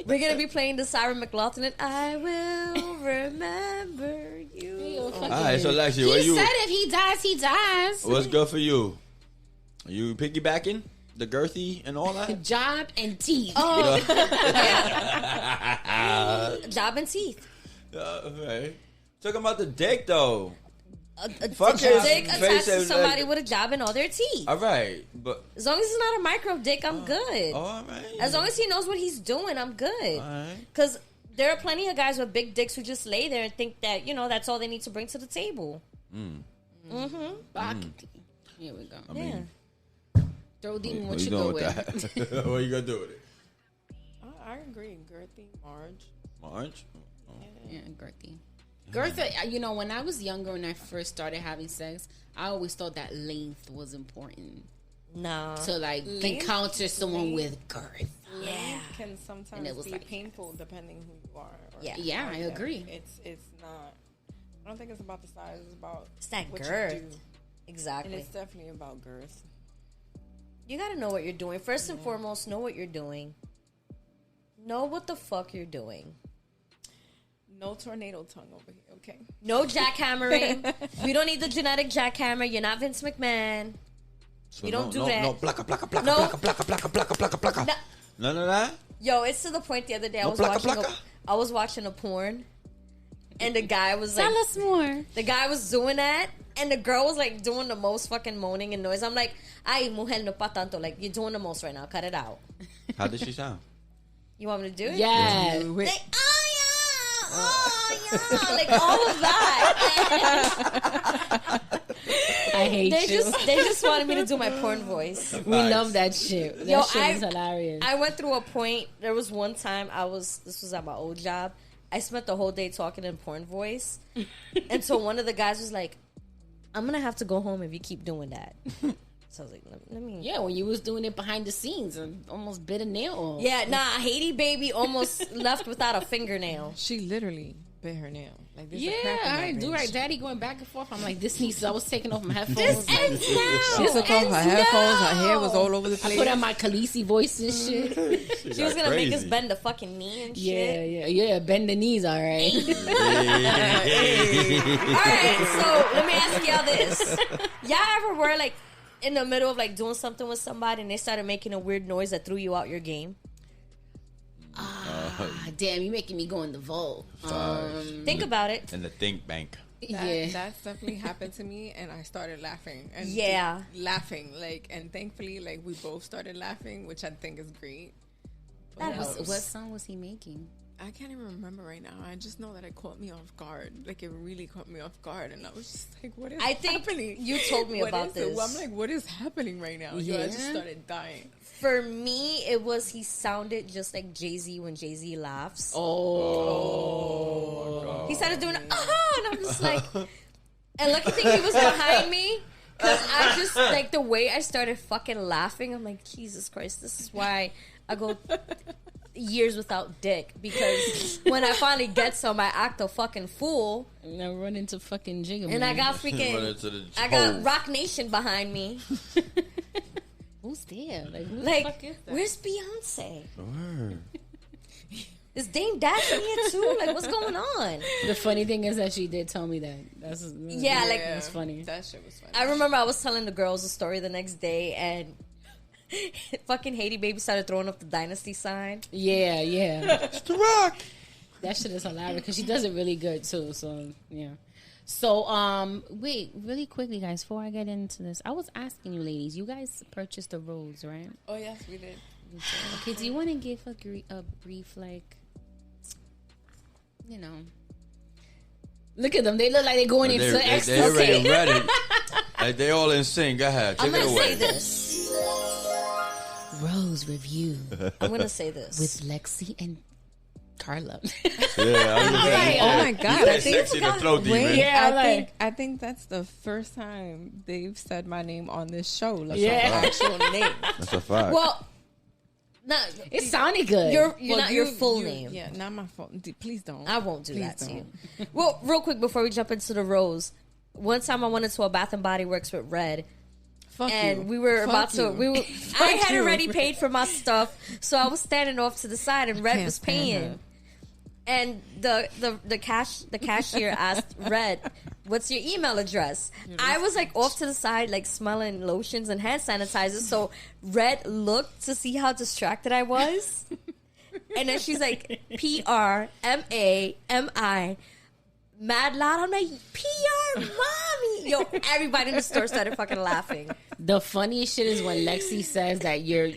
Speaker 4: We're gonna be playing the Sarah McLachlan and I will remember you.
Speaker 5: All right, so Lexi,
Speaker 3: He
Speaker 5: what you?
Speaker 3: said if he dies, he dies.
Speaker 5: What's good for you? Are you piggybacking the girthy and all that?
Speaker 3: Job and teeth.
Speaker 4: Oh, yeah. Job and teeth.
Speaker 5: Okay. Talking about the dick though.
Speaker 4: Fuck
Speaker 5: his
Speaker 4: dick
Speaker 5: face
Speaker 4: attached to
Speaker 5: and,
Speaker 4: somebody with a job and all their teeth.
Speaker 5: All right, but
Speaker 4: As long as it's not a micro dick, I'm good.
Speaker 5: all right.
Speaker 4: As long as he knows what he's doing, I'm good.
Speaker 5: All right.
Speaker 4: Because there are plenty of guys with big dicks who just lay there and think that, that's all they need to bring to the table.
Speaker 3: Bhakti. Here we go.
Speaker 5: I mean,
Speaker 3: Throw demon,
Speaker 5: what
Speaker 3: what
Speaker 5: you
Speaker 3: you
Speaker 5: doing
Speaker 3: go
Speaker 5: with
Speaker 3: with?
Speaker 5: that? What you gonna do with it?
Speaker 6: I agree. Girthy, Marge.
Speaker 5: March?
Speaker 3: Yeah, girthy. Girthy, when I was younger, when I first started having sex, I always thought that length was important.
Speaker 4: No.
Speaker 3: To, encounter someone with girth.
Speaker 4: Yeah.
Speaker 6: Can
Speaker 3: And
Speaker 6: sometimes
Speaker 3: it was
Speaker 6: be
Speaker 3: like-
Speaker 6: painful depending who you are. Or
Speaker 4: Yeah.
Speaker 3: Yeah, I agree.
Speaker 6: It's not. I don't think it's about the size. It's about
Speaker 4: It's that
Speaker 6: what
Speaker 4: girth.
Speaker 6: you do. And
Speaker 4: Exactly.
Speaker 6: it's definitely about girth.
Speaker 4: You gotta know what you're doing. First and foremost, know what you're doing. Know what the fuck you're doing.
Speaker 6: No tornado tongue over here, okay?
Speaker 4: No jackhammering. We don't need the genetic jackhammer. You're not Vince McMahon.
Speaker 5: So
Speaker 4: You don't do
Speaker 5: no,
Speaker 4: that.
Speaker 5: No, plaka, plaka, plaka,
Speaker 4: No.
Speaker 5: plaka, plaka, plaka, plaka, plaka, plaka.
Speaker 4: No.
Speaker 5: None of that?
Speaker 4: Yo, it's to the point the other day
Speaker 5: No plaka, plaka?
Speaker 4: I was watching a porn, and the guy was like,
Speaker 3: Tell us more.
Speaker 4: the guy was doing that, and the girl was like doing the most fucking moaning and noise. I'm like, ay, mujer, no pa tanto. Like, you're doing the most right now. Cut it out.
Speaker 5: How did she sound?
Speaker 4: You want me to do it?
Speaker 3: Yeah.
Speaker 4: Like, oh yeah, like all of that.
Speaker 3: I hate
Speaker 4: They
Speaker 3: you.
Speaker 4: just wanted me to do my porn voice.
Speaker 3: We love that shit. That
Speaker 4: Yo,
Speaker 3: shit is hilarious.
Speaker 4: I went through a point. There was one time this was at my old job. I spent the whole day talking in porn voice, and so one of the guys was like, "I'm gonna have to go home if you keep doing that." So I was like, "Let me."
Speaker 3: Yeah, when you was doing it behind the scenes and almost bit a nail off.
Speaker 4: Yeah, nah, Haiti baby almost left without a fingernail.
Speaker 6: She literally bit her nail. Like, there's a
Speaker 3: Yeah,
Speaker 6: crack in that
Speaker 3: I do
Speaker 6: bitch.
Speaker 3: right. Daddy going back and forth. I'm like, this needs. I was taking off my headphones.
Speaker 4: This
Speaker 3: like,
Speaker 4: ends now.
Speaker 6: She took off her headphones. Her hair was all over the
Speaker 3: I
Speaker 6: place.
Speaker 3: put on my Khaleesi voice and shit.
Speaker 4: She was gonna make us bend the fucking knee and shit.
Speaker 3: Yeah. Bend the knees, all right.
Speaker 4: Alright, so let me ask y'all this. Y'all ever were like in the middle of like doing something with somebody and they started making a weird noise that threw you out your game?
Speaker 3: Damn, you making me go in the vault.
Speaker 4: Think about it.
Speaker 5: In the think bank.
Speaker 3: Yeah.
Speaker 6: That's definitely happened to me, and I started laughing. And
Speaker 4: Yeah.
Speaker 6: laughing, and thankfully, we both started laughing, which I think is great.
Speaker 4: That was
Speaker 3: What song was he making?
Speaker 6: I can't even remember right now. I just know that it caught me off guard. Like, it really caught me off guard, and I was just like, "What is
Speaker 4: I think
Speaker 6: happening?"
Speaker 4: you told me
Speaker 6: What
Speaker 4: about
Speaker 6: is it?
Speaker 4: this.
Speaker 6: Well, I'm like, "What is happening right now?" Yo, I just
Speaker 3: Yeah.
Speaker 6: started dying.
Speaker 4: For me, it was he sounded just like Jay-Z when Jay-Z laughs.
Speaker 3: Oh.
Speaker 4: He started doing and I'm just like, and lucky thing he was behind me. Because I just, like, the way I started fucking laughing, I'm like, Jesus Christ, this is why I go years without dick. Because when I finally get some, I act a fucking fool.
Speaker 3: And I run into fucking Jigga.
Speaker 4: And I got
Speaker 5: Run
Speaker 4: freaking,
Speaker 5: into the
Speaker 4: I got
Speaker 5: hole.
Speaker 4: Rock Nation behind me.
Speaker 3: Who's there? Like, who the
Speaker 4: Like,
Speaker 3: fuck is that?
Speaker 4: where's Beyonce? Is Dame Dash in here too? Like, what's going on?
Speaker 3: The funny thing is that she did tell me that. That's
Speaker 4: Yeah, like,
Speaker 3: that's funny.
Speaker 6: That shit was funny.
Speaker 4: I remember I was telling the girls a story the next day, and fucking Haiti baby started throwing up the dynasty sign.
Speaker 3: Yeah.
Speaker 5: It's the rock.
Speaker 3: That shit is hilarious because she does it really good too. So yeah. So wait, really quickly, guys, before I get into this, I was asking you, ladies, you guys purchased the rose, right?
Speaker 6: Oh yes, we did.
Speaker 3: Okay, do you want to give a brief, like, look at them? They look like they're going into
Speaker 5: They're
Speaker 3: ecstasy.
Speaker 5: ready. Like, they all in sync. Go ahead.
Speaker 4: I'm
Speaker 5: Take it
Speaker 4: gonna say
Speaker 5: away.
Speaker 4: this.
Speaker 3: Rose review
Speaker 4: I'm gonna say this.
Speaker 3: with Lexi and Carla.
Speaker 5: Yeah, I was
Speaker 3: like,
Speaker 6: Oh my god! I think
Speaker 5: sexy to throw deep in.
Speaker 3: Yeah,
Speaker 6: I think that's the first time they've said my name on this show. Like
Speaker 3: Yeah.
Speaker 6: my actual name.
Speaker 5: That's a fact.
Speaker 4: Well, no,
Speaker 3: It sounded good.
Speaker 4: you're
Speaker 6: Well,
Speaker 4: not your full name.
Speaker 6: Yeah, not my fault. Please don't.
Speaker 4: I won't do
Speaker 6: Please
Speaker 4: that to you.
Speaker 6: don't.
Speaker 4: Well, real quick before we jump into the rose, one time I went into a Bath and Body Works with Red,
Speaker 6: Fuck
Speaker 4: and
Speaker 6: you.
Speaker 4: we were
Speaker 6: Fuck
Speaker 4: about to.
Speaker 6: you.
Speaker 4: We were. I had
Speaker 6: you.
Speaker 4: already paid for my stuff, so I was standing off to the side, and Red
Speaker 6: can't
Speaker 4: was
Speaker 6: stand
Speaker 4: paying.
Speaker 6: her.
Speaker 4: And the cashier asked Red, "What's your email address?" I was like off to the side, like smelling lotions and hand sanitizer. So Red looked to see how distracted I was, and then she's like, PRMAMI. Mad loud. I'm like, PR mommy. Yo, everybody in the store started fucking laughing.
Speaker 3: The funniest shit is when Lexi says that your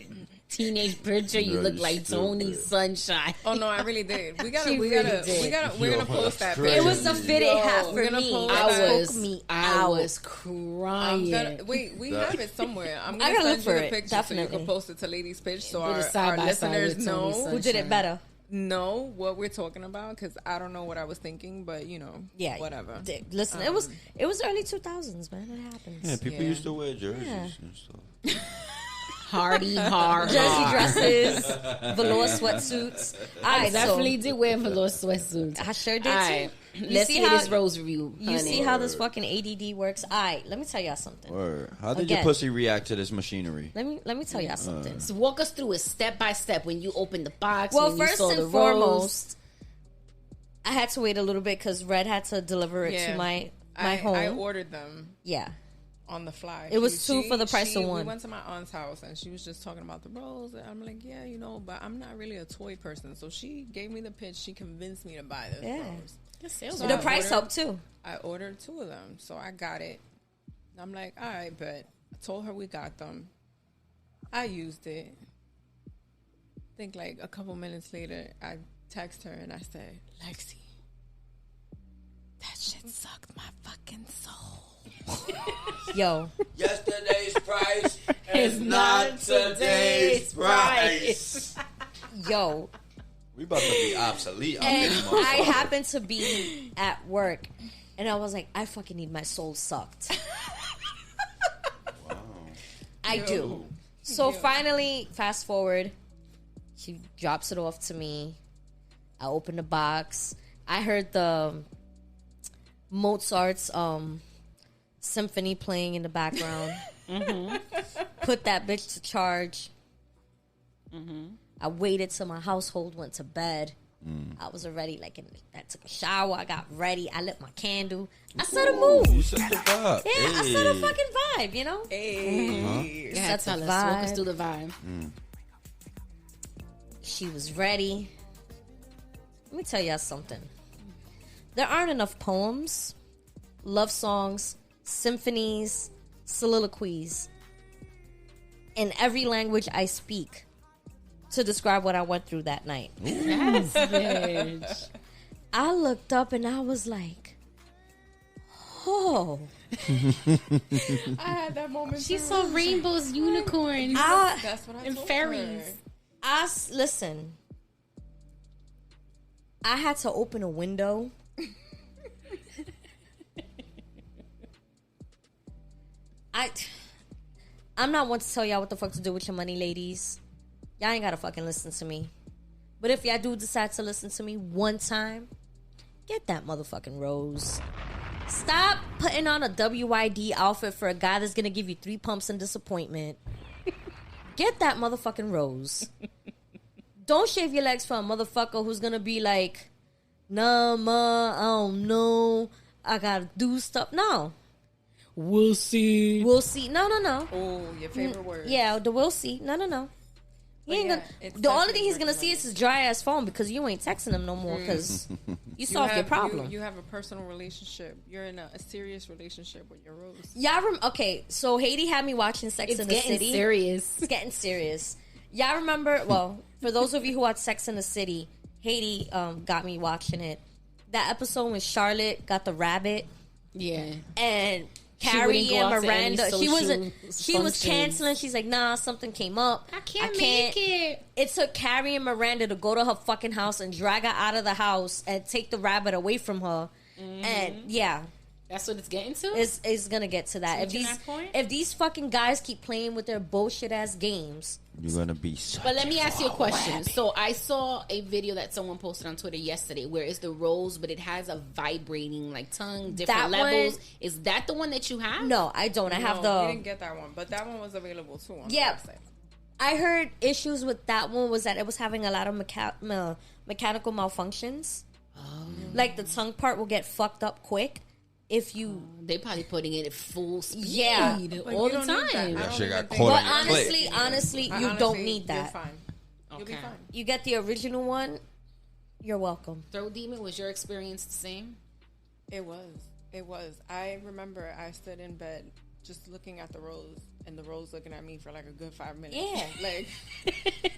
Speaker 3: teenage picture, you
Speaker 5: Girl,
Speaker 3: look
Speaker 5: you
Speaker 3: like Tony
Speaker 5: stupid.
Speaker 3: Sunshine.
Speaker 6: Oh no, I really did. We're
Speaker 3: She really did.
Speaker 6: we're gonna post that.
Speaker 5: crazy.
Speaker 4: It was a fitted hat
Speaker 6: we're
Speaker 4: for
Speaker 6: gonna
Speaker 4: me.
Speaker 6: post
Speaker 4: It
Speaker 6: that.
Speaker 4: spoke me
Speaker 3: I
Speaker 4: out.
Speaker 3: was
Speaker 6: I'm
Speaker 3: crying.
Speaker 6: gonna wait. We have it somewhere. I'm gonna
Speaker 4: gotta look
Speaker 6: send
Speaker 4: for
Speaker 6: you the
Speaker 4: it,
Speaker 6: picture so
Speaker 4: definitely.
Speaker 6: you can post it to Ladies Pitch so
Speaker 3: Put it
Speaker 6: our
Speaker 3: side by side
Speaker 6: listeners
Speaker 3: with Tony
Speaker 6: know
Speaker 3: Sun.
Speaker 4: Who did it better?
Speaker 6: what we're talking about because I don't know what I was thinking, but you know,
Speaker 4: Yeah,
Speaker 6: whatever.
Speaker 4: Listen, it was early 2000s, man. It happens.
Speaker 5: Yeah, people
Speaker 6: Yeah.
Speaker 5: used to wear jerseys
Speaker 4: Yeah.
Speaker 5: and stuff.
Speaker 3: Hardy, hard.
Speaker 4: Jersey dresses, velour sweatsuits.
Speaker 3: I
Speaker 4: I
Speaker 3: definitely did wear velour sweatsuits.
Speaker 4: I sure did
Speaker 3: All
Speaker 4: too.
Speaker 3: right,
Speaker 4: You
Speaker 3: let's
Speaker 4: see
Speaker 3: see
Speaker 4: how-
Speaker 3: this rose review.
Speaker 4: You
Speaker 3: honey.
Speaker 4: see how this fucking ADD works? All right, let me tell y'all something.
Speaker 5: Word. How did
Speaker 4: Again.
Speaker 5: your pussy react to this machinery?
Speaker 4: Let me tell y'all something.
Speaker 3: So walk us through it step by step when you opened the box.
Speaker 4: Well,
Speaker 3: when you
Speaker 4: first
Speaker 3: saw the
Speaker 4: and
Speaker 3: rose.
Speaker 4: foremost, I had to wait a little bit because Red had to deliver it to my home.
Speaker 6: I ordered them
Speaker 4: Yeah.
Speaker 6: on the fly.
Speaker 4: It was two for the price of one.
Speaker 6: We went to my aunt's house and she was just talking about the rose. And I'm like, yeah, you know, but I'm not really a toy person. So she gave me the pitch. She convinced me to buy this
Speaker 4: Yeah.
Speaker 6: rose.
Speaker 3: Sales
Speaker 6: So
Speaker 4: The
Speaker 6: I
Speaker 4: price
Speaker 6: ordered-
Speaker 4: helped too.
Speaker 6: I ordered 2 of them, so I got it. I'm like, all right, but I told her we got them. I used it. I think like a couple minutes later, I text her and I said, Lexi, that shit sucked my fucking soul.
Speaker 4: Yo,
Speaker 5: Yesterday's price
Speaker 3: is not today's price.
Speaker 4: yo.
Speaker 5: We about to be obsolete. out
Speaker 4: And
Speaker 5: this
Speaker 4: I
Speaker 5: motherfucker.
Speaker 4: happened to be at work, and I was like, I fucking need my soul sucked. I do. So finally, fast forward, she drops it off to me. I open the box. I heard the Mozart's symphony playing in the background. Put that bitch to charge. I waited till my household went to bed. I was already I took a shower. I got ready. I lit my candle. I set a mood.
Speaker 5: You set the vibe.
Speaker 4: Yeah, I set a fucking vibe, you know?
Speaker 6: Hey.
Speaker 3: Yeah,
Speaker 4: Set
Speaker 3: tell
Speaker 4: the
Speaker 3: us. Walk us
Speaker 4: vibe.
Speaker 3: through the vibe.
Speaker 4: She was ready. Let me tell y'all something. There aren't enough poems, love songs, symphonies, soliloquies in every language I speak to describe what I went through that night.
Speaker 3: Yes, bitch.
Speaker 4: I looked up and I was like, oh.
Speaker 6: I had that moment.
Speaker 3: She
Speaker 6: too.
Speaker 3: saw rainbows, unicorns,
Speaker 6: That's what I
Speaker 3: and
Speaker 6: told
Speaker 3: fairies.
Speaker 6: her.
Speaker 4: Listen, I had to open a window. I'm not one to tell y'all what the fuck to do with your money, ladies. Y'all ain't gotta fucking listen to me. But if y'all do decide to listen to me one time, get that motherfucking rose. Stop putting on a WYD outfit for a guy that's gonna give you 3 pumps and disappointment. Get that motherfucking rose. Don't shave your legs for a motherfucker who's gonna be like, nah, ma, I don't know. I gotta do stuff. No.
Speaker 3: We'll see.
Speaker 4: We'll see. No.
Speaker 6: Oh, your favorite word.
Speaker 4: Yeah, the we'll see. No. He ain't
Speaker 6: yeah,
Speaker 4: gonna,
Speaker 6: it's
Speaker 4: the only
Speaker 6: definitely
Speaker 4: thing he's gonna
Speaker 6: worth
Speaker 4: see
Speaker 6: the
Speaker 4: is his dry ass phone because you ain't texting him no more because you solved your problem.
Speaker 6: You have a personal relationship. You're in a serious relationship with your rose.
Speaker 4: Okay, so Haiti had me watching Sex
Speaker 3: It's
Speaker 4: in the
Speaker 3: getting
Speaker 4: City.
Speaker 3: serious.
Speaker 4: It's getting serious. Y'all remember? Well, for those of you who watch Sex in the City, Haiti got me watching it. That episode when Charlotte got the rabbit
Speaker 3: Yeah.
Speaker 4: and Carrie and
Speaker 3: out to any
Speaker 4: Miranda. She was
Speaker 3: functions.
Speaker 4: canceling. She's like, nah, something came up.
Speaker 3: I can't make it.
Speaker 4: It took Carrie and Miranda to go to her fucking house and drag her out of the house and take the rabbit away from her. And yeah,
Speaker 3: That's what it's getting to?
Speaker 4: it's gonna get to that.
Speaker 3: Reaching that point?
Speaker 4: If these fucking guys keep playing with their bullshit ass games,
Speaker 5: You're gonna be such
Speaker 3: But let me ask you a question. So I saw a video that someone posted on Twitter yesterday where it's the rose, but it has a vibrating like tongue, different
Speaker 4: That one-
Speaker 3: levels. Is that the one that you have?
Speaker 4: no, I don't. I have
Speaker 6: We
Speaker 4: the.
Speaker 6: didn't get that one, but that one was available too on
Speaker 4: Yeah.
Speaker 6: the website.
Speaker 4: I heard issues with that one was that it was having a lot of mechanical malfunctions. Like the tongue part will get fucked up quick if you.
Speaker 3: They probably putting it at full speed
Speaker 4: Yeah.
Speaker 6: But
Speaker 3: all
Speaker 6: you
Speaker 3: the
Speaker 6: don't need that.
Speaker 3: time.
Speaker 6: I
Speaker 5: That
Speaker 6: don't
Speaker 5: shit
Speaker 6: even
Speaker 5: got
Speaker 6: think-
Speaker 5: caught
Speaker 4: But
Speaker 5: on your clip.
Speaker 4: honestly, you
Speaker 6: Honestly,
Speaker 4: don't need
Speaker 6: You're
Speaker 4: that.
Speaker 6: fine. You'll be
Speaker 3: Okay.
Speaker 6: fine.
Speaker 4: You get the original one. You're welcome.
Speaker 3: Throat demon, was your experience the same?
Speaker 6: It was. It was. I remember I stood in bed just looking at the rose, and the rose looking at me for like a good 5 minutes.
Speaker 4: Yeah.
Speaker 6: Like,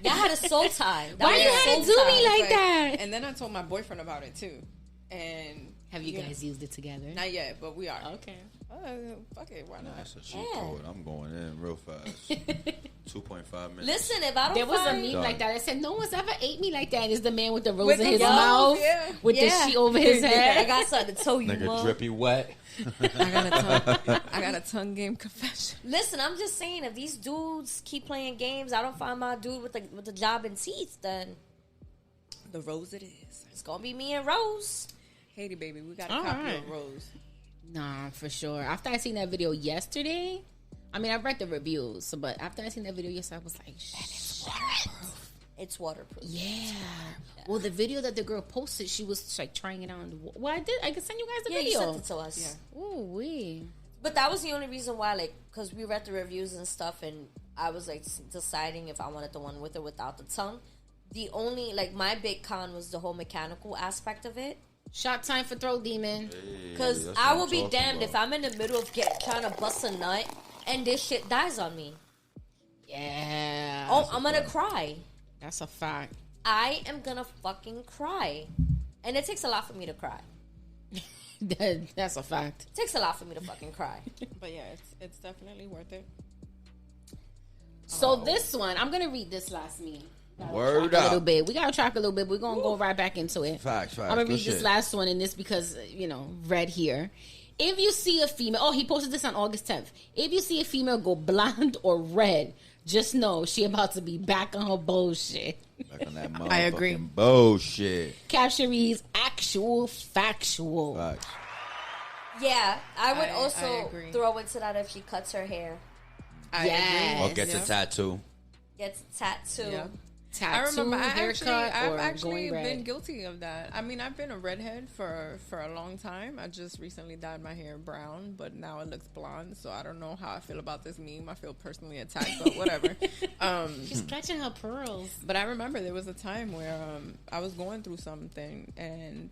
Speaker 4: Y'all had a soul tie. That
Speaker 3: Why
Speaker 4: was
Speaker 3: you
Speaker 4: a
Speaker 3: had to
Speaker 4: soul
Speaker 3: do
Speaker 4: tie.
Speaker 3: me like that?
Speaker 6: and then I told my boyfriend about it too. And
Speaker 3: Have you guys used it together?
Speaker 6: not yet, but we are.
Speaker 3: Okay.
Speaker 6: Fuck it, why not?
Speaker 5: That's a cheat
Speaker 4: Yeah.
Speaker 5: code. I'm going in real fast. 2.5 minutes.
Speaker 4: Listen, if I don't
Speaker 3: There was a
Speaker 4: find-
Speaker 3: meme
Speaker 5: Done.
Speaker 3: like that. I said, no one's ever ate me like that. And it's the man with the rose
Speaker 6: With
Speaker 3: in
Speaker 6: the
Speaker 3: his
Speaker 6: rose,
Speaker 3: mouth
Speaker 6: yeah.
Speaker 3: with the sheet over his
Speaker 4: I
Speaker 3: head.
Speaker 4: got something to tell you,
Speaker 5: Nigga
Speaker 4: Mom.
Speaker 5: drippy wet.
Speaker 6: I got a tongue game confession.
Speaker 4: Listen, I'm just saying, if these dudes keep playing games, I don't find my dude with the job and teeth, then
Speaker 6: The rose it is.
Speaker 4: it's gonna be me and Rose.
Speaker 6: Haiti baby, we got a
Speaker 3: All
Speaker 6: copy
Speaker 3: right.
Speaker 6: of Rose.
Speaker 3: Nah, for sure. After I seen that video yesterday, I mean, I read the reviews, so, but after I seen that video yesterday, I was like,
Speaker 4: It's waterproof.
Speaker 3: yeah. Well, the video that the girl posted, she was like trying it on. Well, I can send you guys the
Speaker 4: Yeah, you
Speaker 3: video.
Speaker 4: sent it to us.
Speaker 6: Yeah.
Speaker 3: Ooh, wee.
Speaker 4: But that was the only reason why, like, because we read the reviews and stuff, and I was like deciding if I wanted the one with or without the tongue. The only, like, my big con was the whole mechanical aspect of it.
Speaker 3: Shot time for throat demon.
Speaker 4: Because
Speaker 5: that's
Speaker 4: I
Speaker 5: what
Speaker 4: will
Speaker 5: I'm
Speaker 4: be
Speaker 5: talking
Speaker 4: damned
Speaker 5: about.
Speaker 4: if I'm in the middle of trying to bust a nut and this shit dies on me.
Speaker 3: Yeah.
Speaker 4: Oh, I'm gonna cry.
Speaker 3: That's a fact.
Speaker 4: I am gonna fucking cry. And it takes a lot for me to cry.
Speaker 3: That's a fact.
Speaker 4: It takes a lot for me to fucking cry.
Speaker 6: But yeah, it's definitely worth it.
Speaker 3: So this one, I'm gonna read this last meme.
Speaker 5: Word
Speaker 3: A little
Speaker 5: up.
Speaker 3: bit. We gotta track a little bit. We're gonna go right back into it.
Speaker 5: Facts.
Speaker 3: I'm gonna
Speaker 5: Good
Speaker 3: read this
Speaker 5: shit.
Speaker 3: last one, and this because red here. If you see a female, he posted this on August 10th. If you see a female go blonde or red, just know she about to be back on her bullshit.
Speaker 5: Back on that
Speaker 6: I agree.
Speaker 5: motherfucking bullshit.
Speaker 3: Caption reads actual factual.
Speaker 5: Facts.
Speaker 4: Yeah, I would
Speaker 6: I
Speaker 4: also
Speaker 6: agree.
Speaker 4: throw into that if she cuts her hair,
Speaker 6: I
Speaker 3: Yes.
Speaker 5: Or gets a tattoo.
Speaker 4: gets a tattoo.
Speaker 6: Yeah.
Speaker 3: Tattoo,
Speaker 6: I remember
Speaker 3: haircut,
Speaker 6: I've
Speaker 3: or
Speaker 6: actually
Speaker 3: going red.
Speaker 6: been guilty of that. I mean, I've been a redhead for a long time. I just recently dyed my hair brown, but now it looks blonde. So I don't know how I feel about this meme. I feel personally attacked, but whatever.
Speaker 3: She's scratching her pearls.
Speaker 6: But I remember there was a time where I was going through something, and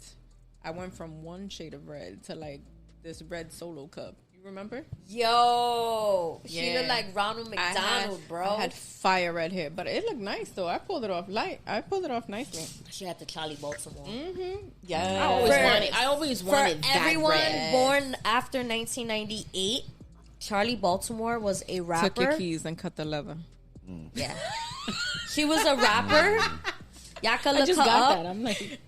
Speaker 6: I went from one shade of red to like this red Solo cup. You remember?
Speaker 4: Yo, she
Speaker 6: Yeah.
Speaker 4: looked like Ronald McDonald, bro.
Speaker 6: I had fire red hair, but it looked nice though. I pulled it off nicely.
Speaker 4: She had the Charlie Baltimore.
Speaker 6: Yeah.
Speaker 3: I always wanted
Speaker 4: For
Speaker 3: that
Speaker 4: everyone
Speaker 3: red.
Speaker 4: born after 1998, Charlie Baltimore was a
Speaker 6: Took your
Speaker 4: rapper.
Speaker 6: keys and cut the leather.
Speaker 4: Yeah, she was a rapper. Y'all can
Speaker 3: I
Speaker 4: look
Speaker 3: just
Speaker 4: her
Speaker 3: got
Speaker 4: up.
Speaker 3: that. I'm like,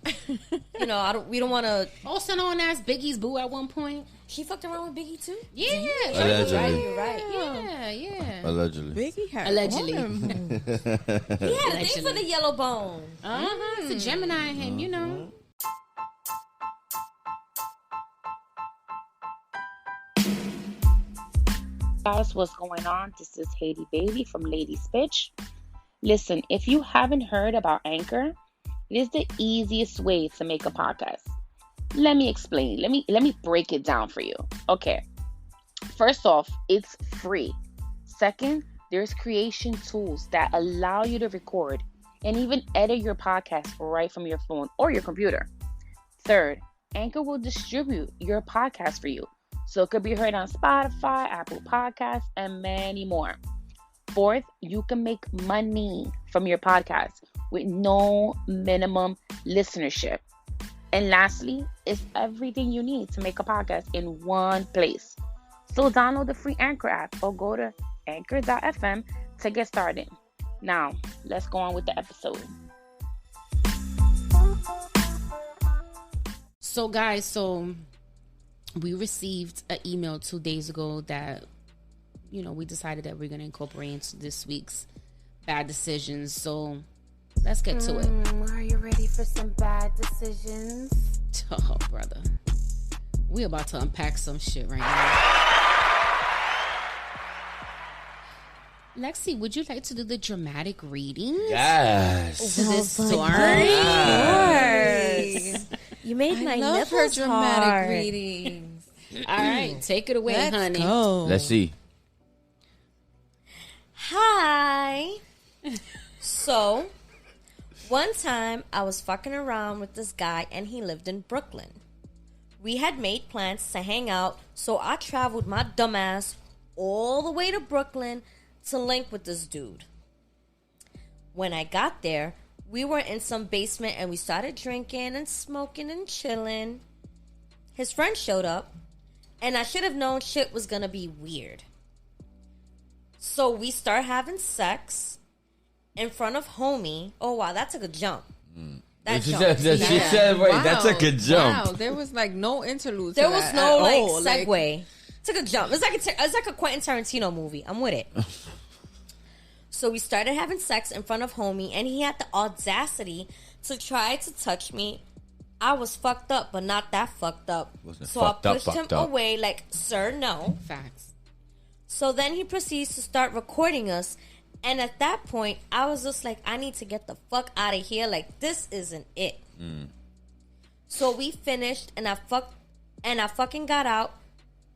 Speaker 4: You know, we don't want to.
Speaker 3: also known as Biggie's boo at one point.
Speaker 4: She fucked around with Biggie too.
Speaker 3: Yeah,
Speaker 5: Allegedly.
Speaker 4: You're right.
Speaker 3: yeah.
Speaker 5: Allegedly.
Speaker 6: Biggie had
Speaker 3: Allegedly.
Speaker 6: all them-
Speaker 4: He had a thing for the yellow bone.
Speaker 3: It's a Gemini in him, you know.
Speaker 7: Guys, what's going on? This is Haiti Baby from Ladies Bitch. Listen, if you haven't heard about Anchor, it is the easiest way to make a podcast. Let me explain. Let me break it down for you. Okay. First off, it's free. Second, there's creation tools that allow you to record and even edit your podcast right from your phone or your computer. Third, Anchor will distribute your podcast for you, so it could be heard on Spotify, Apple Podcasts, and many more. Fourth, you can make money from your podcast with no minimum listenership. And lastly, it's everything you need to make a podcast in one place. So download the free Anchor app or go to anchor.fm to get started. Now, let's go on with the episode.
Speaker 3: So, guys, we received an email 2 days ago that, we decided that we're going to incorporate into this week's bad decisions. So, let's get to it.
Speaker 7: Are you ready for some bad decisions?
Speaker 3: Oh, brother. We're about to unpack some shit right now. Lexi, would you like to do the dramatic reading?
Speaker 5: Yes.
Speaker 3: To this story?
Speaker 4: Yes. You made my
Speaker 6: love her
Speaker 4: nipples
Speaker 6: dramatic
Speaker 4: hard.
Speaker 6: readings.
Speaker 3: All right, take it away, honey.
Speaker 6: Go.
Speaker 5: Let's see.
Speaker 4: Hi. So, one time I was fucking around with this guy and he lived in Brooklyn. We had made plans to hang out, so I traveled my dumbass all the way to Brooklyn to link with this dude. When I got there, we were in some basement and we started drinking and smoking and chilling. His friend showed up, and I should have known shit was gonna be weird. So we start having sex in front of homie. Oh wow, that took a jump. That
Speaker 5: She
Speaker 4: jump.
Speaker 5: said, wait, that's a good jump.
Speaker 6: Wow, there was like no interlude.
Speaker 4: There
Speaker 6: to
Speaker 4: was
Speaker 6: that
Speaker 4: no
Speaker 6: at
Speaker 4: like
Speaker 6: all.
Speaker 4: segue. Took a jump. It's like a Quentin Tarantino movie. I'm with it. So we started having sex in front of homie, and he had the audacity to try to touch me. I was fucked up, but not that fucked up.
Speaker 5: Wasn't
Speaker 4: So
Speaker 5: fucked
Speaker 4: I
Speaker 5: up,
Speaker 4: pushed him
Speaker 5: fucked up.
Speaker 4: away, like, sir, no.
Speaker 3: Facts.
Speaker 4: So then he proceeds to start recording us, and at that point, I was just like, I need to get the fuck out of here. Like, this isn't it. So we finished, and I fucking got out,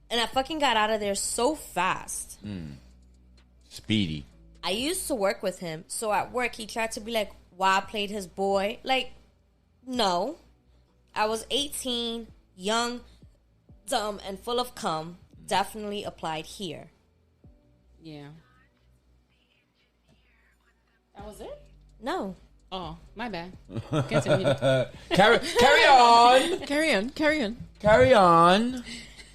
Speaker 4: and I fucking got out of there so fast.
Speaker 5: Speedy.
Speaker 4: I used to work with him, so at work he tried to be like, why I played his boy. Like, no. I was 18, young, dumb, and full of cum. Definitely applied here.
Speaker 3: Yeah. That was it?
Speaker 4: No.
Speaker 3: Oh, my bad. Continue.
Speaker 5: Carry on.
Speaker 6: Carry on.
Speaker 5: Carry on.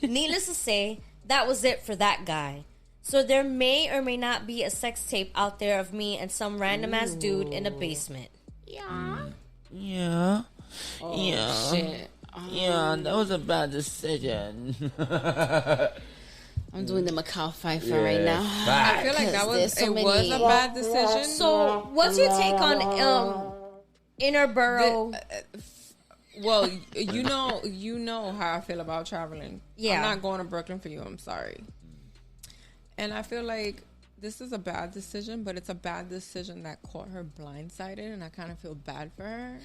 Speaker 4: Needless to say, that was it for that guy. So there may or may not be a sex tape out there of me and some random ass dude in a basement.
Speaker 3: Yeah.
Speaker 5: Yeah.
Speaker 3: Oh,
Speaker 5: Yeah.
Speaker 3: shit.
Speaker 5: Yeah, that was a bad decision.
Speaker 3: I'm doing the Macau Pfeiffer right now.
Speaker 6: I feel like that was
Speaker 3: There's so
Speaker 6: it
Speaker 3: many-
Speaker 6: was a bad decision.
Speaker 4: So what's your take on inner borough?
Speaker 6: Well, you know how I feel about traveling.
Speaker 4: Yeah.
Speaker 6: I'm not going to Brooklyn for you. I'm sorry. And I feel like this is a bad decision, but it's a bad decision that caught her blindsided, and I kind of feel bad for her.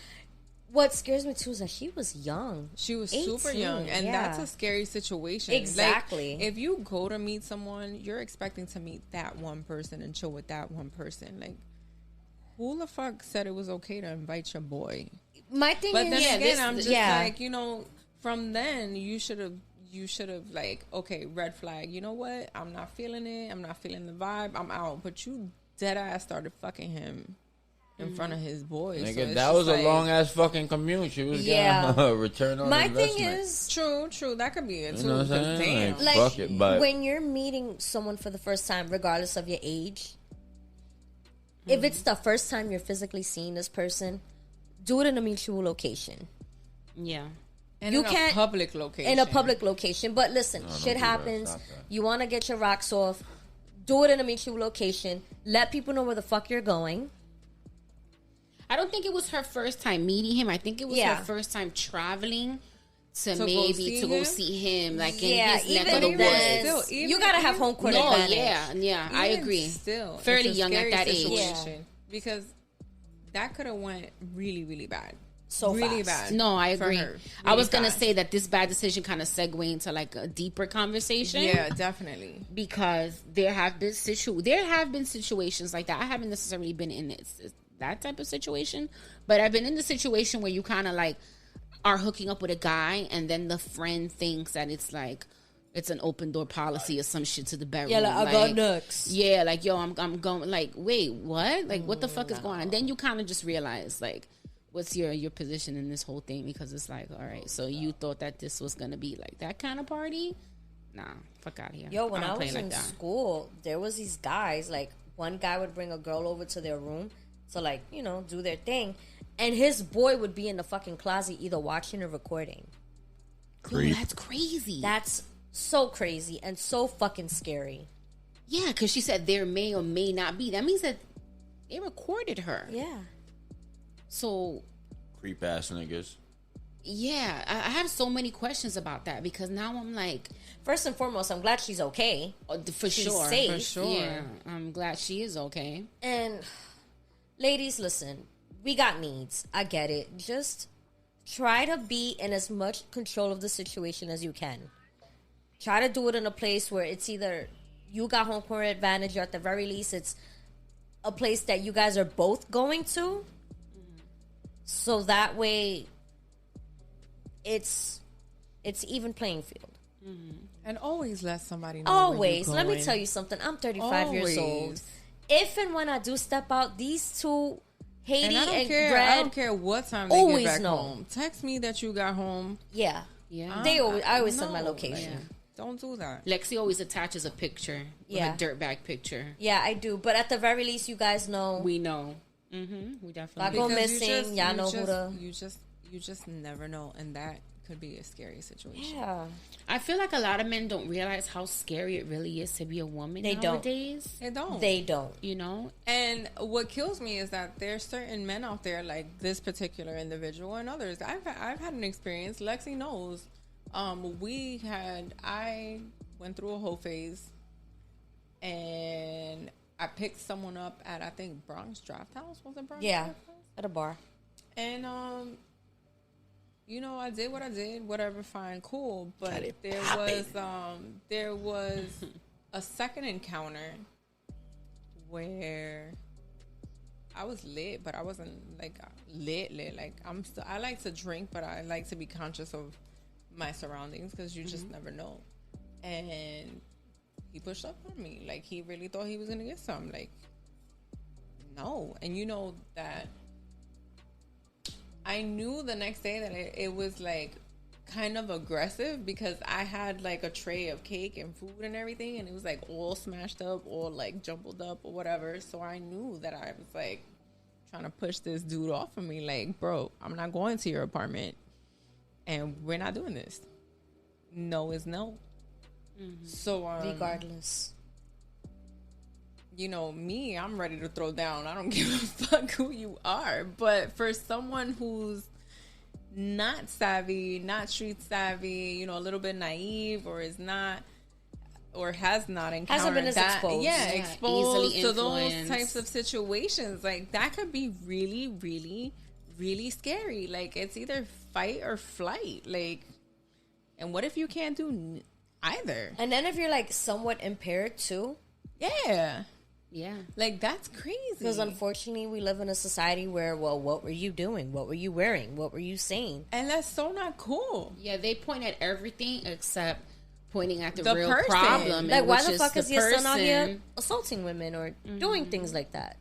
Speaker 4: What scares me too is that she was young.
Speaker 6: She was
Speaker 4: 18,
Speaker 6: super young, and
Speaker 4: yeah.
Speaker 6: that's a scary situation.
Speaker 4: Exactly.
Speaker 6: Like, if you go to meet someone, you're expecting to meet that one person and chill with that one person. Like, who the fuck said it was okay to invite your boy?
Speaker 4: My thing
Speaker 6: But
Speaker 4: is,
Speaker 6: then again, I'm just
Speaker 4: yeah.
Speaker 6: like, from then you should have like, okay, red flag. You know what? I'm not feeling it. I'm not feeling the vibe. I'm out. But you dead ass started fucking him in front of his boys. So
Speaker 5: Nigga,
Speaker 6: it's
Speaker 5: that
Speaker 6: just
Speaker 5: was
Speaker 6: like,
Speaker 5: a long ass fucking commute. She was
Speaker 4: Yeah.
Speaker 5: getting a return on
Speaker 4: My
Speaker 5: investment.
Speaker 4: thing is,
Speaker 6: True. That could be it
Speaker 5: You
Speaker 6: too.
Speaker 5: know what I'm
Speaker 6: 'cause
Speaker 5: saying?
Speaker 6: damn.
Speaker 5: Like, fuck it, but
Speaker 4: when you're meeting someone for the first time, regardless of your age, if it's the first time you're physically seeing this person, do it in a mutual location.
Speaker 3: Yeah.
Speaker 6: And
Speaker 4: You
Speaker 6: in
Speaker 4: can't-
Speaker 6: a public location.
Speaker 4: In a public location. But listen,
Speaker 5: don't
Speaker 4: shit
Speaker 5: do that.
Speaker 4: happens.
Speaker 5: Stop that.
Speaker 4: You want to get your rocks off. Do it in a mutual location. Let people know where the fuck you're going.
Speaker 3: I don't think it was her first time meeting him. I think it was
Speaker 4: Yeah.
Speaker 3: her first time traveling to
Speaker 6: go
Speaker 3: maybe
Speaker 6: see
Speaker 3: to go
Speaker 6: him?
Speaker 3: see him, like
Speaker 4: Yeah,
Speaker 3: in his neck
Speaker 4: even
Speaker 3: of the
Speaker 4: then,
Speaker 3: woods.
Speaker 6: Still,
Speaker 4: you gotta have home court
Speaker 3: No,
Speaker 4: advantage.
Speaker 3: yeah, I
Speaker 6: Even
Speaker 3: agree.
Speaker 6: Still,
Speaker 3: Fairly
Speaker 6: it's a
Speaker 3: young at
Speaker 6: scary
Speaker 3: that age.
Speaker 6: situation because that could have went really, really bad.
Speaker 4: So
Speaker 6: really
Speaker 4: fast.
Speaker 6: bad.
Speaker 3: No, I
Speaker 6: for
Speaker 3: agree.
Speaker 6: her.
Speaker 3: I was
Speaker 6: Really
Speaker 3: gonna
Speaker 6: fast.
Speaker 3: say that this bad decision kind of segue into like a deeper conversation.
Speaker 6: Yeah, definitely.
Speaker 3: Because there have been situations like that. I haven't necessarily been in that type of situation, but I've been in the situation where you kind of like are hooking up with a guy, and then the friend thinks that it's like it's an open door policy or some shit to the bedroom.
Speaker 4: Yeah, like, I got next.
Speaker 3: Yeah, like, yo, I'm going. Like, wait, what? Like, what the fuck is going on? And then you kind of just realize like, what's your position in this whole thing? Because it's like, all right, so you thought that this was gonna be like that kind of party. Nah, fuck out of here.
Speaker 4: Yo, when
Speaker 3: don't
Speaker 4: I
Speaker 3: play
Speaker 4: was
Speaker 3: like
Speaker 4: in
Speaker 3: that.
Speaker 4: school, there was these guys, like, one guy would bring a girl over to their room to, like, you know, do their thing. And his boy would be in the fucking closet either watching or recording.
Speaker 3: Ooh, that's crazy.
Speaker 4: That's so crazy and so fucking scary.
Speaker 3: Yeah, because she said there may or may not be. That means that they recorded her.
Speaker 4: Yeah.
Speaker 3: So,
Speaker 5: Creep ass niggas.
Speaker 3: yeah, I have so many questions about that because now I'm like,
Speaker 4: First and foremost, I'm glad she's okay.
Speaker 3: for
Speaker 4: She's
Speaker 3: sure.
Speaker 4: safe.
Speaker 6: For sure.
Speaker 3: Yeah, I'm glad she is okay.
Speaker 4: And ladies, listen, we got needs. I get it. Just try to be in as much control of the situation as you can. Try to do it in a place where it's either you got home court advantage or at the very least it's a place that you guys are both going to. So that way it's even playing field.
Speaker 6: And always let somebody know.
Speaker 4: Always.
Speaker 6: Where
Speaker 4: Let
Speaker 6: you're
Speaker 4: me
Speaker 6: going.
Speaker 4: tell you something. I'm 35 years old.
Speaker 6: Always.
Speaker 4: If and when I do step out, these two, Haiti
Speaker 6: And I don't
Speaker 4: and
Speaker 6: care. I
Speaker 4: Brad,
Speaker 6: don't care what time they
Speaker 4: always
Speaker 6: get back
Speaker 4: know.
Speaker 6: home. Text me that you got home.
Speaker 4: yeah.
Speaker 3: Yeah.
Speaker 4: I always send my
Speaker 6: No,
Speaker 4: location.
Speaker 6: like, don't do that.
Speaker 3: Lexi always attaches a picture.
Speaker 4: Yeah.
Speaker 3: With a dirtbag picture.
Speaker 4: Yeah, I do. But at the very least, you guys know.
Speaker 3: We know. We definitely
Speaker 4: Like, go
Speaker 6: Because
Speaker 4: missing, y'all know who to-
Speaker 6: You just never know, and that could be a scary situation.
Speaker 4: Yeah.
Speaker 3: I feel like a lot of men don't realize how scary it really is to be a woman
Speaker 4: They don't.
Speaker 3: nowadays.
Speaker 6: They don't.
Speaker 4: They don't.
Speaker 3: You know?
Speaker 6: And what kills me is that there's certain men out there, like this particular individual and others. I've had an experience. Lexi knows. I went through a whole phase, and I picked someone up at, I think, Bronx Draft House. Was it Bronx?
Speaker 4: Yeah.
Speaker 6: Draft House?
Speaker 4: At a bar.
Speaker 6: And you know, I did what I did. Whatever, fine, cool. But there was a second encounter where I was lit, but I wasn't like lit. Like I like to drink, but I like to be conscious of my surroundings because you just never know. And he pushed up on me. Like, he really thought he was gonna get some. Like, no. And you know that I knew the next day that it was like kind of aggressive because I had like a tray of cake and food and everything, and it was like all smashed up, all like jumbled up or whatever. So I knew that I was like trying to push this dude off of me. Like, bro, I'm not going to your apartment, and we're not doing this. No is no. So
Speaker 4: Regardless.
Speaker 6: you know, me, I'm ready to throw down. I don't give a fuck who you are. But for someone who's not savvy, not street savvy, you know, a little bit naive, or is not, or has not encountered
Speaker 4: Hasn't been as
Speaker 6: that,
Speaker 4: exposed.
Speaker 6: yeah,
Speaker 3: Yeah,
Speaker 6: exposed
Speaker 3: easily
Speaker 6: to those
Speaker 3: influenced.
Speaker 6: types of situations, like that could be really, really, really scary. Like, it's either fight or flight. Like, and what if you can't do either?
Speaker 4: And then if you're like somewhat impaired too,
Speaker 6: Yeah.
Speaker 3: Yeah.
Speaker 6: Like, that's crazy.
Speaker 4: because unfortunately we live in a society where, well, what were you doing? What were you wearing? What were you saying?
Speaker 6: And that's so not cool.
Speaker 3: Yeah, they point at everything except pointing at the
Speaker 6: The
Speaker 3: real
Speaker 6: person.
Speaker 3: problem.
Speaker 4: Like,
Speaker 3: and
Speaker 4: why
Speaker 3: which
Speaker 4: the fuck is your son out here
Speaker 3: person
Speaker 4: assaulting women or doing things like that?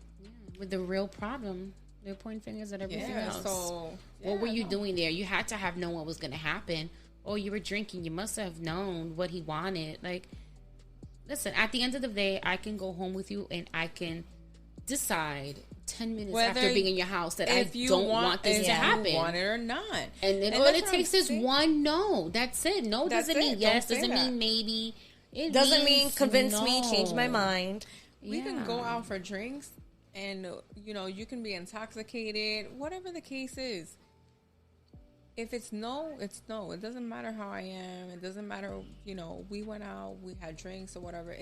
Speaker 3: with the real problem? They're pointing fingers at everything
Speaker 6: Yeah,
Speaker 3: else.
Speaker 6: so
Speaker 3: What were you doing there? You had to have known what was going to happen. Oh, you were drinking. You must have known what he wanted. Like, listen, at the end of the day, I can go home with you and I can decide 10 minutes
Speaker 6: Whether
Speaker 3: after being in your house that I
Speaker 6: if you
Speaker 3: don't want this
Speaker 6: if
Speaker 3: to
Speaker 6: you
Speaker 3: happen.
Speaker 6: want it or not.
Speaker 3: And then all
Speaker 6: that's
Speaker 3: it
Speaker 6: what
Speaker 3: takes
Speaker 6: I'm
Speaker 3: is
Speaker 6: saying.
Speaker 3: one no. That's it. No
Speaker 6: That's
Speaker 3: doesn't mean
Speaker 6: it.
Speaker 3: yes,
Speaker 6: Don't say
Speaker 3: doesn't
Speaker 6: that.
Speaker 3: mean maybe. It
Speaker 4: Doesn't mean
Speaker 3: means
Speaker 4: convince me,
Speaker 3: no.
Speaker 4: change my mind.
Speaker 6: We can
Speaker 3: Yeah.
Speaker 6: go out for drinks and, you know, you can be intoxicated, whatever the case is. If it's no, it's no. It doesn't matter how I am. It doesn't matter, you know, we went out, we had drinks or whatever.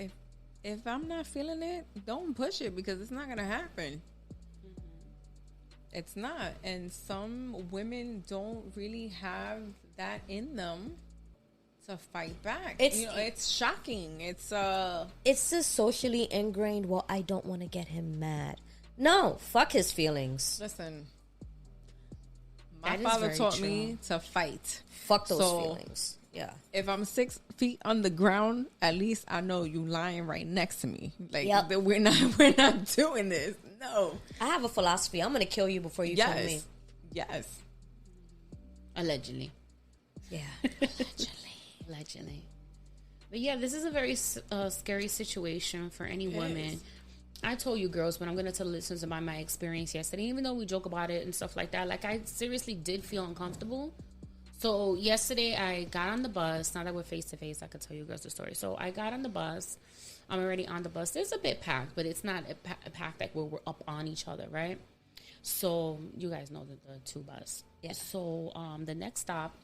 Speaker 6: If I'm not feeling it, don't push it because it's not going to happen. It's not. And some women don't really have that in them to fight back.
Speaker 4: It's-
Speaker 6: You know, it's shocking. It's
Speaker 4: It's this socially ingrained, well, I don't want to get him mad. No, fuck his feelings.
Speaker 6: listen. My
Speaker 3: That is
Speaker 6: father
Speaker 3: very
Speaker 6: taught
Speaker 3: true.
Speaker 6: me to fight.
Speaker 4: Fuck those
Speaker 6: So-
Speaker 4: feelings. Yeah.
Speaker 6: If I'm 6 feet on the ground, at least I know you lying right next to me. Like,
Speaker 4: Yep.
Speaker 6: that we're not doing this. No.
Speaker 4: I have a philosophy. I'm going to kill you before you kill me.
Speaker 6: Yes.
Speaker 3: Allegedly.
Speaker 4: Yeah.
Speaker 3: Allegedly. But yeah, this is a very scary situation for any woman. I told you girls, but I'm going to tell the listeners about my experience yesterday. Even though we joke about it and stuff like that, like I seriously did feel uncomfortable. So yesterday I got on the bus. Now that we're face to face, I could tell you girls the story. So I got on the bus. I'm already on the bus. It's a bit packed, but it's not a packed like where we're up on each other, right? So you guys know the 2 bus.
Speaker 4: Yeah.
Speaker 3: So the next stop,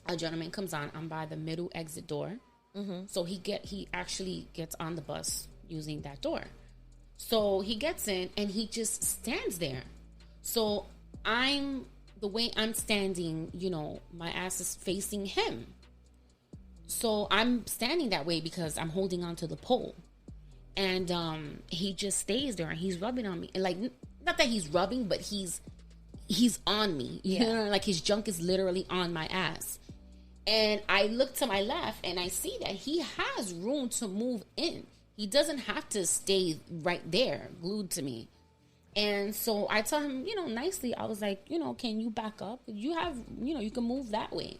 Speaker 3: a gentleman comes on. I'm by the middle exit door. Mm-hmm. So he actually gets on the bus using that door. So he gets in and he just stands there. So the way I'm standing, you know, my ass is facing him. So I'm standing that way because I'm holding on to the pole. And he just stays there and he's rubbing on me. And like, not that he's rubbing, but he's on me. You know, like his junk is literally on my ass. And I look to my left and I see that he has room to move in. He doesn't have to stay right there, glued to me. And so I tell him, you know, nicely, I was like, you know, can you back up? You have, you know, you can move that way.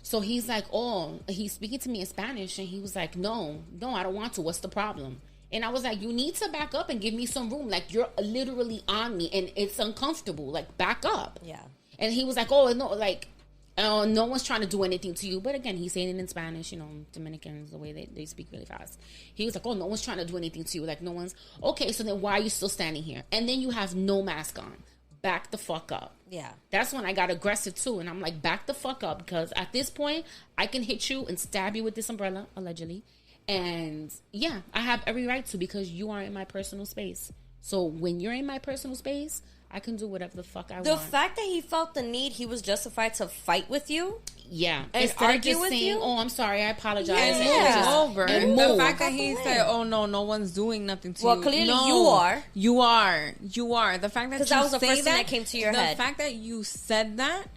Speaker 3: So he's like, oh, he's speaking to me in Spanish. And he was like, no, I don't want to. What's the problem? And I was like, you need to back up and give me some room. Like, you're literally on me and it's uncomfortable. Like, back up.
Speaker 4: Yeah.
Speaker 3: And he was like, oh, no, like, no one's trying to do anything to you. But again, he's saying it in Spanish. You know, Dominicans, the way they speak really fast. He was like, oh, no one's trying to do anything to you. Like, no one's. Okay, so then why are you still standing here? And then you have no mask on. Back the fuck up.
Speaker 4: Yeah.
Speaker 3: That's when I got aggressive too. And I'm like, back the fuck up. Because at this point, I can hit you and stab you with this umbrella, allegedly. And yeah, I have every right to because you are in my personal space. So when you're in my personal space, I can do whatever the fuck I want.
Speaker 4: The fact that he felt the need, he was justified to fight with you.
Speaker 3: Yeah.
Speaker 4: And
Speaker 3: Instead
Speaker 4: argue
Speaker 3: of just
Speaker 4: with
Speaker 3: saying,
Speaker 4: you?
Speaker 3: oh, I'm sorry, I apologize.
Speaker 4: Yeah.
Speaker 6: It's over.
Speaker 3: And
Speaker 6: The
Speaker 3: move.
Speaker 6: fact that he said, "Oh no one's doing nothing to you."
Speaker 4: Well, clearly
Speaker 6: No,
Speaker 4: you are.
Speaker 6: You are. The fact that
Speaker 4: Because
Speaker 6: you
Speaker 4: that was the
Speaker 6: say
Speaker 4: first thing that came to your
Speaker 6: the
Speaker 4: head.
Speaker 6: fact that you said that,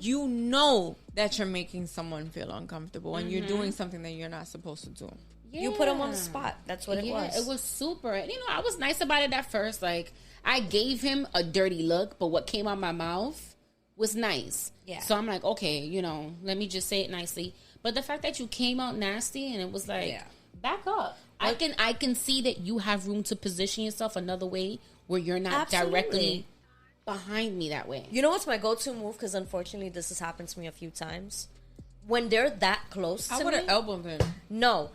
Speaker 6: you know that you're making someone feel uncomfortable and you're doing something that you're not supposed to do.
Speaker 3: Yeah.
Speaker 4: You put him on the spot. That's what it was.
Speaker 3: It was super. And, you know, I was nice about it at first. Like, I gave him a dirty look, but what came out my mouth was nice.
Speaker 4: Yeah.
Speaker 3: So I'm like, okay, you know, let me just say it nicely. But the fact that you came out nasty and it was like, back up. I can see that you have room to position yourself another way where you're not directly behind me that way.
Speaker 4: You know what's my go-to move? Because unfortunately, this has happened to me a few times. When they're that close to me.
Speaker 6: I would have elbowed him.
Speaker 4: No.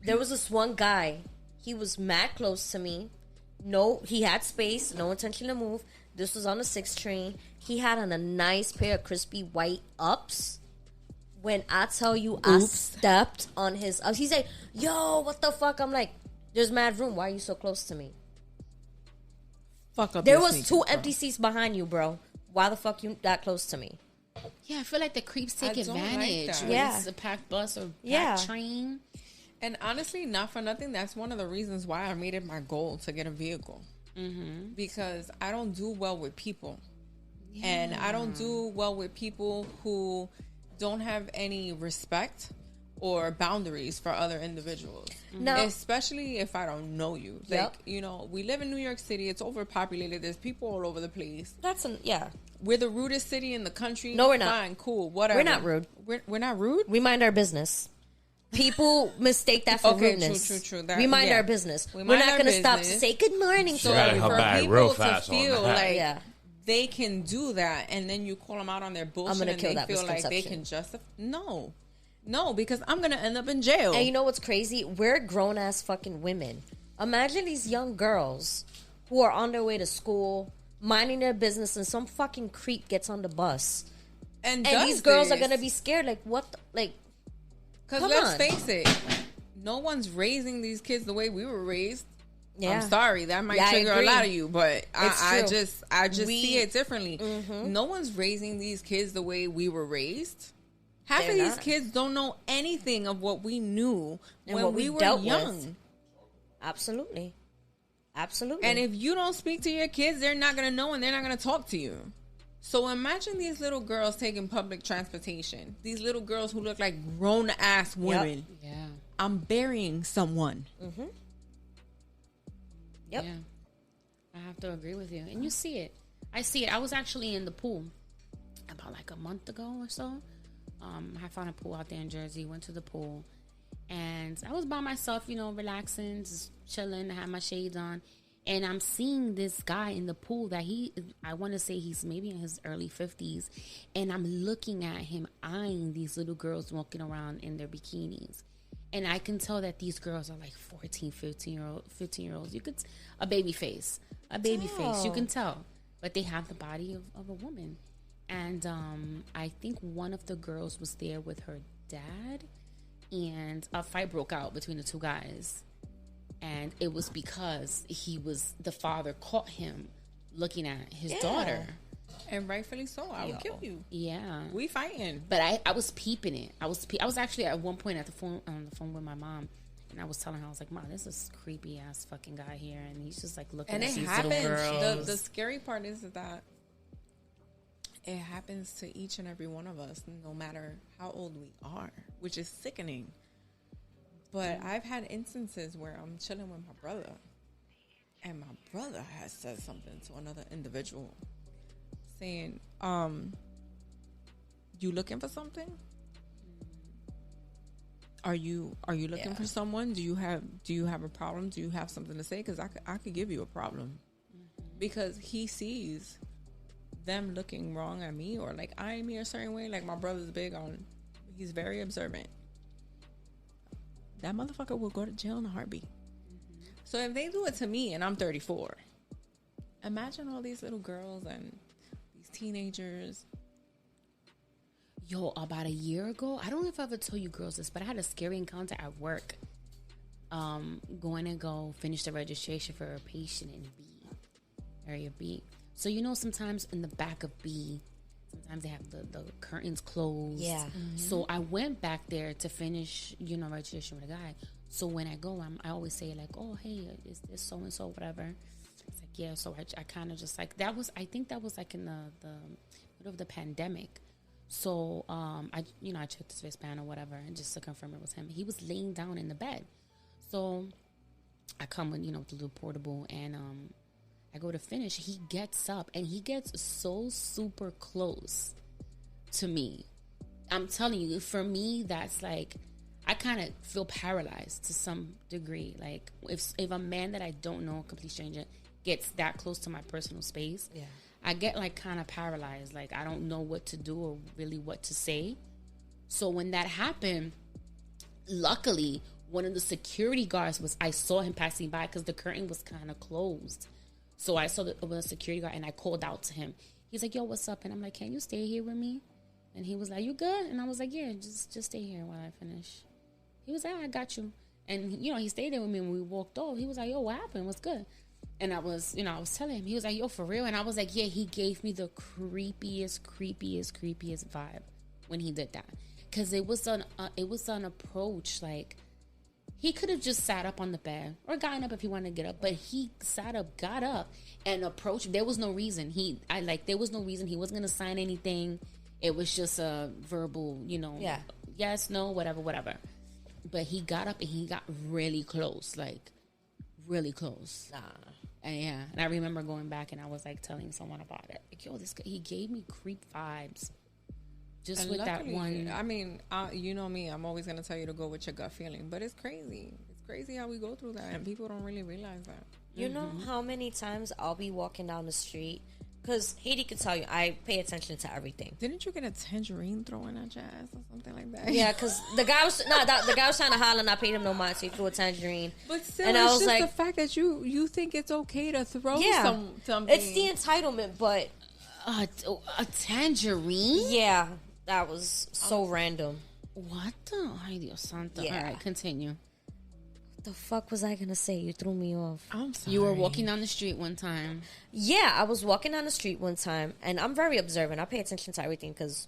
Speaker 4: There was this one guy. He was mad close to me. No, he had space. No intention to move. This was on the 6th train. He had on a nice pair of crispy white ups. When I tell you I stepped on his ups. He's like, yo, what the fuck? I'm like, there's mad room. Why are you so close to me?
Speaker 6: Fuck up.
Speaker 4: There was 2 empty seats behind you, bro. Why the fuck you that close to me?
Speaker 3: Yeah, I feel like the creeps take
Speaker 6: I don't like
Speaker 3: advantage.
Speaker 6: that.
Speaker 3: When
Speaker 4: Yeah.
Speaker 3: it's a packed bus or packed
Speaker 4: Yeah.
Speaker 3: train.
Speaker 6: And honestly, not for nothing, that's one of the reasons why I made it my goal to get a vehicle. Because I don't do well with people. Yeah. And I don't do well with people who don't have any respect or boundaries for other individuals.
Speaker 4: No.
Speaker 6: Especially if I don't know you. Like, you know, we live in New York City. It's overpopulated. There's people all over the place. We're the rudest city in the country.
Speaker 4: No, we're not.
Speaker 6: Fine, cool, whatever.
Speaker 4: We're not rude.
Speaker 6: We're not rude?
Speaker 4: We mind our business. People mistake that for rudeness.
Speaker 6: True.
Speaker 4: We mind our business. We're not going to stop to say good morning.
Speaker 5: She got her
Speaker 6: for
Speaker 5: back
Speaker 6: people
Speaker 5: real
Speaker 6: to
Speaker 5: fast on
Speaker 6: feel
Speaker 5: that.
Speaker 6: like they can do that, and then you call them out on their bullshit, and they feel like they can justify. No, because I'm gonna end up in jail.
Speaker 4: And you know what's crazy? We're grown ass fucking women. Imagine these young girls who are on their way to school, minding their business, and some fucking creep gets on the bus, and these girls are gonna be scared. Like what?
Speaker 6: Because let's face it, no one's raising these kids the way we were raised. Yeah. I'm sorry, that might trigger a lot of you, but I just see it differently. No one's raising these kids the way we were raised. Half of these kids don't know anything of what we knew and when we were young.
Speaker 4: With. Absolutely.
Speaker 6: And if you don't speak to your kids, they're not going to know and they're not going to talk to you. So imagine these little girls taking public transportation. These little girls who look like grown-ass women.
Speaker 3: Yeah.
Speaker 6: I'm burying someone.
Speaker 3: Yep. Yeah. I have to agree with you. And you see it. I see it. I was actually in the pool about like a month ago or so. I found a pool out there in Jersey, went to the pool, And I was by myself, relaxing, just chilling, I had my shades on. And I'm seeing this guy in the pool that I want to say he's maybe in his early 50s. And I'm looking at him, eyeing these little girls walking around in their bikinis. And I can tell that these girls are like 14, 15-year-olds. You could, a baby face, you can tell. But they have the body of a woman. And I think one of the girls was there with her dad. And a fight broke out between the two guys. And it was because the father caught him looking at his daughter.
Speaker 6: And rightfully so. I would kill you.
Speaker 3: Yeah.
Speaker 6: We fighting.
Speaker 3: But I was peeping it. I was actually at one point on the phone with my mom. And I was telling her, I was like, Mom, this is creepy ass fucking guy here. And he's just like looking at these little girls.
Speaker 6: The scary part is that it happens to each and every one of us, no matter how old we are, which is sickening. But I've had instances where I'm chilling with my brother, and my brother has said something to another individual, saying, "You looking for something? Are you looking for someone? Do you have a problem? Do you have something to say? Because I could give you a problem." Because he sees them looking wrong at me, or like eyeing me a certain way. Like, my brother's he's very observant. That motherfucker will go to jail in a heartbeat. So if they do it to me and I'm 34, imagine all these little girls and these teenagers.
Speaker 3: Yo, about a year ago, I don't know if I ever told you girls this, but I had a scary encounter at work. Going to go finish the registration for a patient in area B. So, sometimes in the back of B, sometimes they have the curtains closed.
Speaker 4: Yeah.
Speaker 3: Mm-hmm. So I went back there to finish, registration with a guy. So when I go, I always say like, oh, hey, is this so-and-so, whatever. It's like, yeah. So I kind of just like, I think that was like in the middle of the pandemic. So, I checked his wristband or whatever, and just to confirm it was him. He was laying down in the bed. So I come with, with the little portable, and I go to finish. He gets up and he gets so super close to me. I'm telling you, for me, that's like, I kind of feel paralyzed to some degree. Like, if a man that I don't know, a complete stranger, gets that close to my personal space, I get like kind of paralyzed. Like, I don't know what to do or really what to say. So when that happened, luckily, one of the security guards I saw him passing by because the curtain was kind of closed. So I saw the security guard, and I called out to him. He's like, yo, what's up? And I'm like, can you stay here with me? And he was like, you good? And I was like, yeah, just stay here while I finish. He was like, I got you. And, he stayed there with me when we walked off. He was like, yo, what happened? What's good? And I was telling him. He was like, yo, for real? And I was like, yeah, he gave me the creepiest vibe when he did that. Because it was an approach, like, he could have just sat up on the bed or gotten up if he wanted to get up, but he sat up, got up, and approached. There was no reason. There was no reason. He wasn't going to sign anything. It was just a verbal, yes, no, whatever. But he got up and he got really close, like really close. And I remember going back and I was like telling someone about it. Like, yo, this guy, he gave me creep vibes. Just and with luckily, that one.
Speaker 6: I mean, you know me, I'm always going to tell you to go with your gut feeling. But it's crazy. It's crazy how we go through that. And people don't really realize that.
Speaker 4: You know how many times I'll be walking down the street? Because Haiti could tell you, I pay attention to everything.
Speaker 6: Didn't you get a tangerine thrown at your ass or something like that?
Speaker 4: Yeah, because the guy was trying to holler and I paid him no mind, so he threw a tangerine.
Speaker 6: But still,
Speaker 4: and
Speaker 6: it's
Speaker 4: I was
Speaker 6: just
Speaker 4: like,
Speaker 6: the fact that you think it's okay to throw something.
Speaker 4: It's the entitlement, but...
Speaker 3: a tangerine?
Speaker 4: Yeah, that was so random.
Speaker 3: What the? Ay, Dios santo. Yeah. All right, continue.
Speaker 4: The fuck was I gonna say? You threw me off.
Speaker 6: I'm sorry.
Speaker 3: You were walking down the street one time.
Speaker 4: Yeah, I was walking down the street one time, and I'm very observant. I pay attention to everything because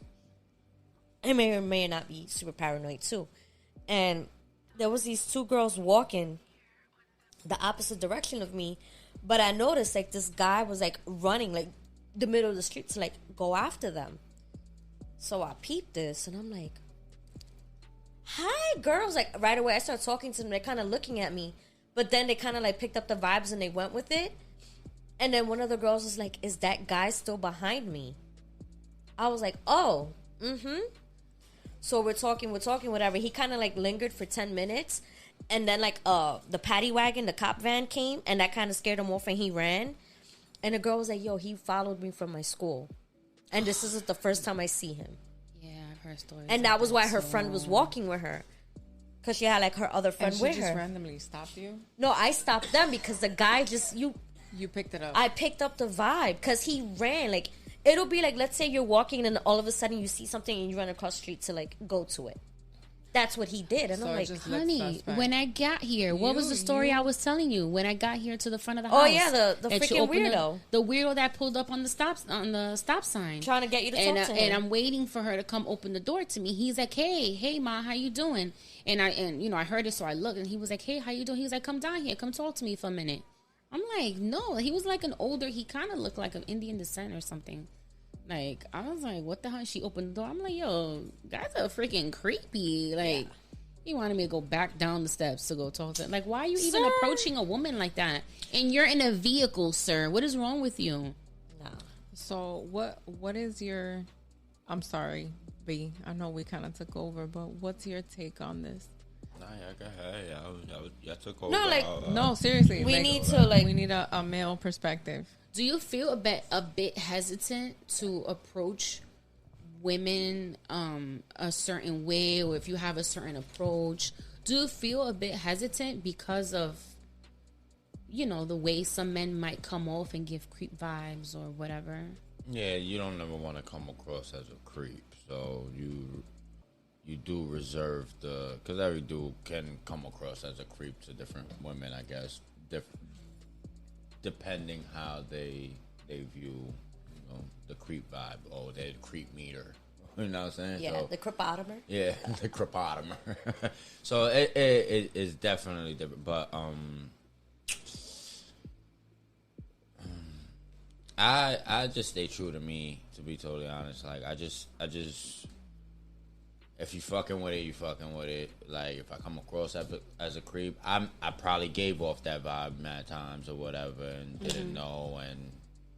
Speaker 4: I may or may not be super paranoid too. And there was these two girls walking the opposite direction of me, but I noticed like this guy was like running like the middle of the street to like go after them. So I peeped this, and I'm like, hi, girls. Like, right away, I started talking to them. They're kind of looking at me. But then they kind of, like, picked up the vibes and they went with it. And then one of the girls was like, is that guy still behind me? I was like, oh, mm-hmm. So we're talking, whatever. He kind of like lingered for 10 minutes. And then like the paddy wagon, the cop van came. And that kind of scared him off and he ran. And the girl was like, yo, he followed me from my school. And this is the first time I see him.
Speaker 3: Yeah, I've heard stories.
Speaker 4: And that was why her friend was walking with her. Because she had like her other friend
Speaker 6: and
Speaker 4: with
Speaker 6: she just
Speaker 4: her.
Speaker 6: randomly stopped you?
Speaker 4: No, I stopped them because the guy just,
Speaker 6: You picked it up.
Speaker 4: I picked up the vibe because he ran. Like, it'll be like, let's say you're walking and all of a sudden you see something and you run across the street to like go to it. That's what he did. And
Speaker 6: So
Speaker 4: I'm
Speaker 6: it
Speaker 4: like,
Speaker 6: just looked
Speaker 3: Honey,
Speaker 6: suspect.
Speaker 3: when I got here, what was the story I was telling you? When I got here to the front of the house.
Speaker 4: Oh, yeah, the
Speaker 3: that you
Speaker 4: freaking
Speaker 3: opened
Speaker 4: weirdo.
Speaker 3: The weirdo that pulled up on the stop sign.
Speaker 4: trying to get you to talk to him.
Speaker 3: And I'm waiting for her to come open the door to me. He's like, hey, ma, how you doing? And I heard it, so I looked, and he was like, hey, how you doing? He was like, come down here, come talk to me for a minute. I'm like, no. He was like he kind of looked like an Indian descent or something. Like, I was like, what the hell? She opened the door. I'm like, yo, guys are freaking creepy. Like, he wanted me to go back down the steps to go talk to him. Like, why are you even approaching a woman like that? And you're in a vehicle, sir. What is wrong with you?
Speaker 4: No.
Speaker 6: So what is your... I'm sorry, B. I know we kind of took over, but what's your take on this?
Speaker 5: Nah, yeah, go ahead. Yeah, I took over.
Speaker 4: No, like,
Speaker 6: No, seriously.
Speaker 4: We
Speaker 6: like,
Speaker 4: need to, like...
Speaker 6: We need a male perspective.
Speaker 3: Do you feel a bit hesitant to approach women a certain way, or if you have a certain approach, do you feel a bit hesitant because of, the way some men might come off and give creep vibes or whatever?
Speaker 5: Yeah, you don't ever want to come across as a creep, so you do reserve because every dude can come across as a creep to different women, I guess, depending how they view the creep vibe or their creep meter. You know what I'm saying?
Speaker 4: Yeah,
Speaker 5: so,
Speaker 4: the crepotomer.
Speaker 5: yeah, the crepotomer. So it is definitely different, but I just stay true to me, to be totally honest. Like I just if you fucking with it, you fucking with it. Like if I come across as a creep, I probably gave off that vibe mad times or whatever and didn't know, and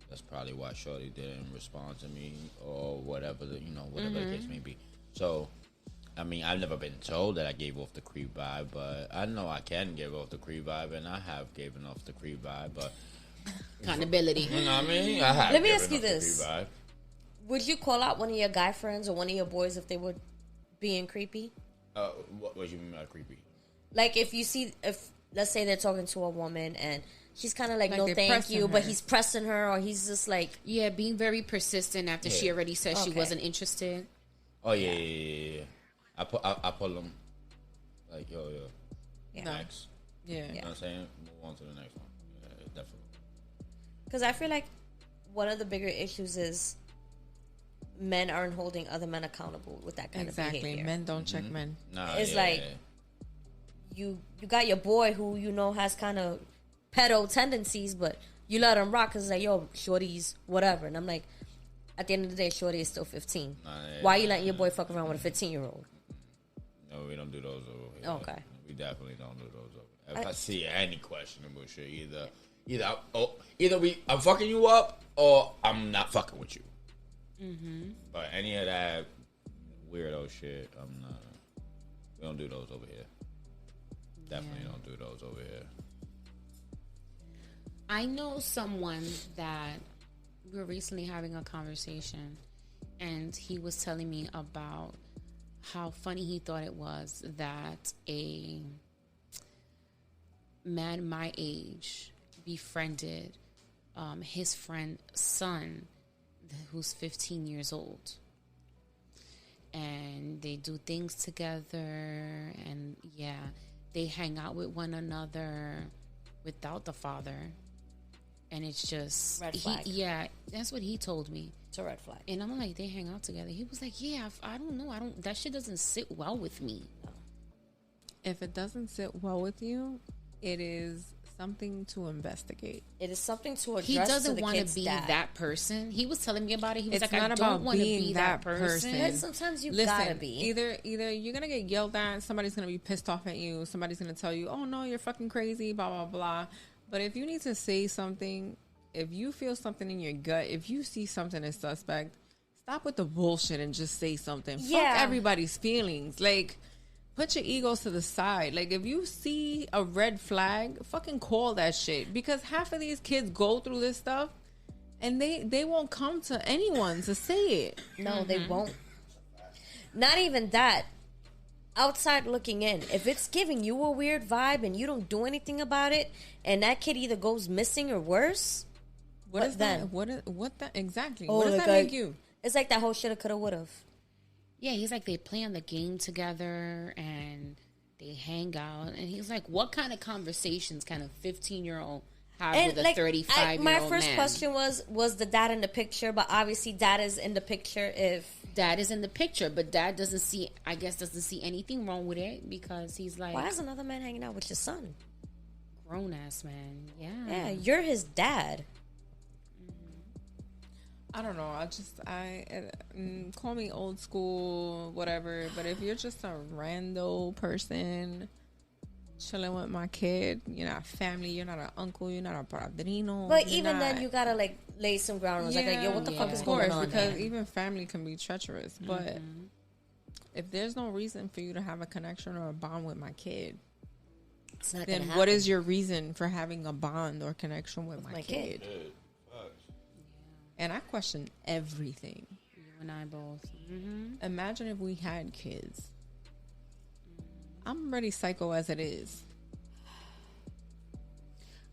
Speaker 5: that's probably why Shorty didn't respond to me or whatever whatever the case may be. So I mean, I've never been told that I gave off the creep vibe, but I know I can give off the creep vibe, and I have given off the creep vibe, but
Speaker 3: Accountability.
Speaker 5: you know what I mean? I have
Speaker 4: Let me
Speaker 5: given
Speaker 4: ask you
Speaker 5: off the
Speaker 4: this.
Speaker 5: creep vibe.
Speaker 4: Would you call out one of your guy friends or one of your boys if they were being creepy?
Speaker 5: What do you mean by creepy?
Speaker 4: Like if let's say they're talking to a woman and she's kind of like, no
Speaker 6: they're
Speaker 4: thank
Speaker 6: pressing
Speaker 4: you, but
Speaker 6: her.
Speaker 4: he's pressing her, or he's just like,
Speaker 3: Yeah, being very persistent after she already said she
Speaker 4: Okay.
Speaker 3: wasn't interested.
Speaker 5: Oh yeah. I pull them like yo.
Speaker 4: Yeah.
Speaker 5: Next.
Speaker 6: Yeah.
Speaker 5: You know what I'm saying? Move on to the next one. Yeah, definitely.
Speaker 4: because I feel like one of the bigger issues is men aren't holding other men accountable with that kind of
Speaker 6: Exactly.
Speaker 4: behavior.
Speaker 6: Men don't check men.
Speaker 5: Nah,
Speaker 4: It's
Speaker 5: yeah,
Speaker 4: like- You got your boy who has kind of pedo tendencies, but you let him rock because it's like, yo, shorty's whatever. And I'm like, at the end of the day, shorty is still 15. Why are you letting your boy fuck around with a 15-year-old?
Speaker 5: No, we don't do those over here.
Speaker 4: Okay.
Speaker 5: We definitely don't do those over here. If I see any questionable shit, either I'm fucking you up or I'm not fucking with you. Mm-hmm. But any of that weirdo shit, I'm not. We don't do those over here. Definitely don't do those over here.
Speaker 3: I know someone that we were recently having a conversation, and he was telling me about how funny he thought it was that a man my age befriended his friend's son, who's 15 years old. And they do things together, and they hang out with one another without the father. And it's just
Speaker 4: Red flag.
Speaker 3: That's what he told me.
Speaker 4: It's a red flag.
Speaker 3: And I'm like, they hang out together. He was like, I don't know, that shit doesn't sit well with me.
Speaker 6: If it doesn't sit well with you, it is something to investigate.
Speaker 4: It is something to address.
Speaker 3: He doesn't
Speaker 4: want to
Speaker 3: be that person. He was telling me about it. He was
Speaker 6: It's
Speaker 3: like,
Speaker 6: not
Speaker 3: I
Speaker 6: about
Speaker 3: don't want to
Speaker 6: being
Speaker 3: be that
Speaker 6: that
Speaker 3: person.
Speaker 6: person.
Speaker 4: But sometimes you
Speaker 6: Listen,
Speaker 4: gotta be.
Speaker 6: either you're gonna get yelled at, somebody's gonna be pissed off at you, somebody's gonna tell you, oh no, you're fucking crazy, blah blah blah. But if you need to say something, if you feel something in your gut, if you see something as suspect, stop with the bullshit and just say something.
Speaker 4: Yeah.
Speaker 6: Fuck everybody's feelings. Like, put your egos to the side. Like, if you see a red flag, fucking call that shit. Because half of these kids go through this stuff and they won't come to anyone to say it.
Speaker 4: No, they won't. Not even that. Outside looking in, if it's giving you a weird vibe and you don't do anything about it, and that kid either goes missing or worse,
Speaker 6: What is
Speaker 4: then?
Speaker 6: that? What that exactly?
Speaker 4: Oh,
Speaker 6: what does
Speaker 4: like
Speaker 6: that make you?
Speaker 4: It's like that whole shoulda, coulda, would've.
Speaker 3: Yeah, he's like, they play on the game together and they hang out. And he's like, what kind of conversations can a 15-year-old have
Speaker 4: And
Speaker 3: with a
Speaker 4: like,
Speaker 3: 35-year-old
Speaker 4: my first
Speaker 3: man?
Speaker 4: question was the dad in the picture? But obviously, dad is in the picture if.
Speaker 3: Dad is in the picture, but dad doesn't see anything wrong with it because he's like,
Speaker 4: Why is another man hanging out with your son?
Speaker 3: grown ass man. Yeah.
Speaker 4: Yeah, you're his dad.
Speaker 6: I don't know. Call me old school, whatever. But if you're just a rando person chilling with my kid, you're not family, you're not an uncle, you're not a padrino.
Speaker 4: But
Speaker 6: you're
Speaker 4: even then,
Speaker 6: not-
Speaker 4: you gotta like lay some ground rules. Like, yo, what the fuck is
Speaker 6: of
Speaker 4: going
Speaker 6: course,
Speaker 4: on?
Speaker 6: because
Speaker 4: man?
Speaker 6: even family can be treacherous. But if there's no reason for you to have a connection or a bond with my kid,
Speaker 4: It's not
Speaker 6: then
Speaker 4: gonna
Speaker 6: what
Speaker 4: happen.
Speaker 6: is your reason for having a bond or connection with my
Speaker 4: my
Speaker 6: kid?
Speaker 4: kid.
Speaker 6: And I question everything.
Speaker 3: You and I both.
Speaker 6: Imagine if we had kids. I'm already psycho as it is.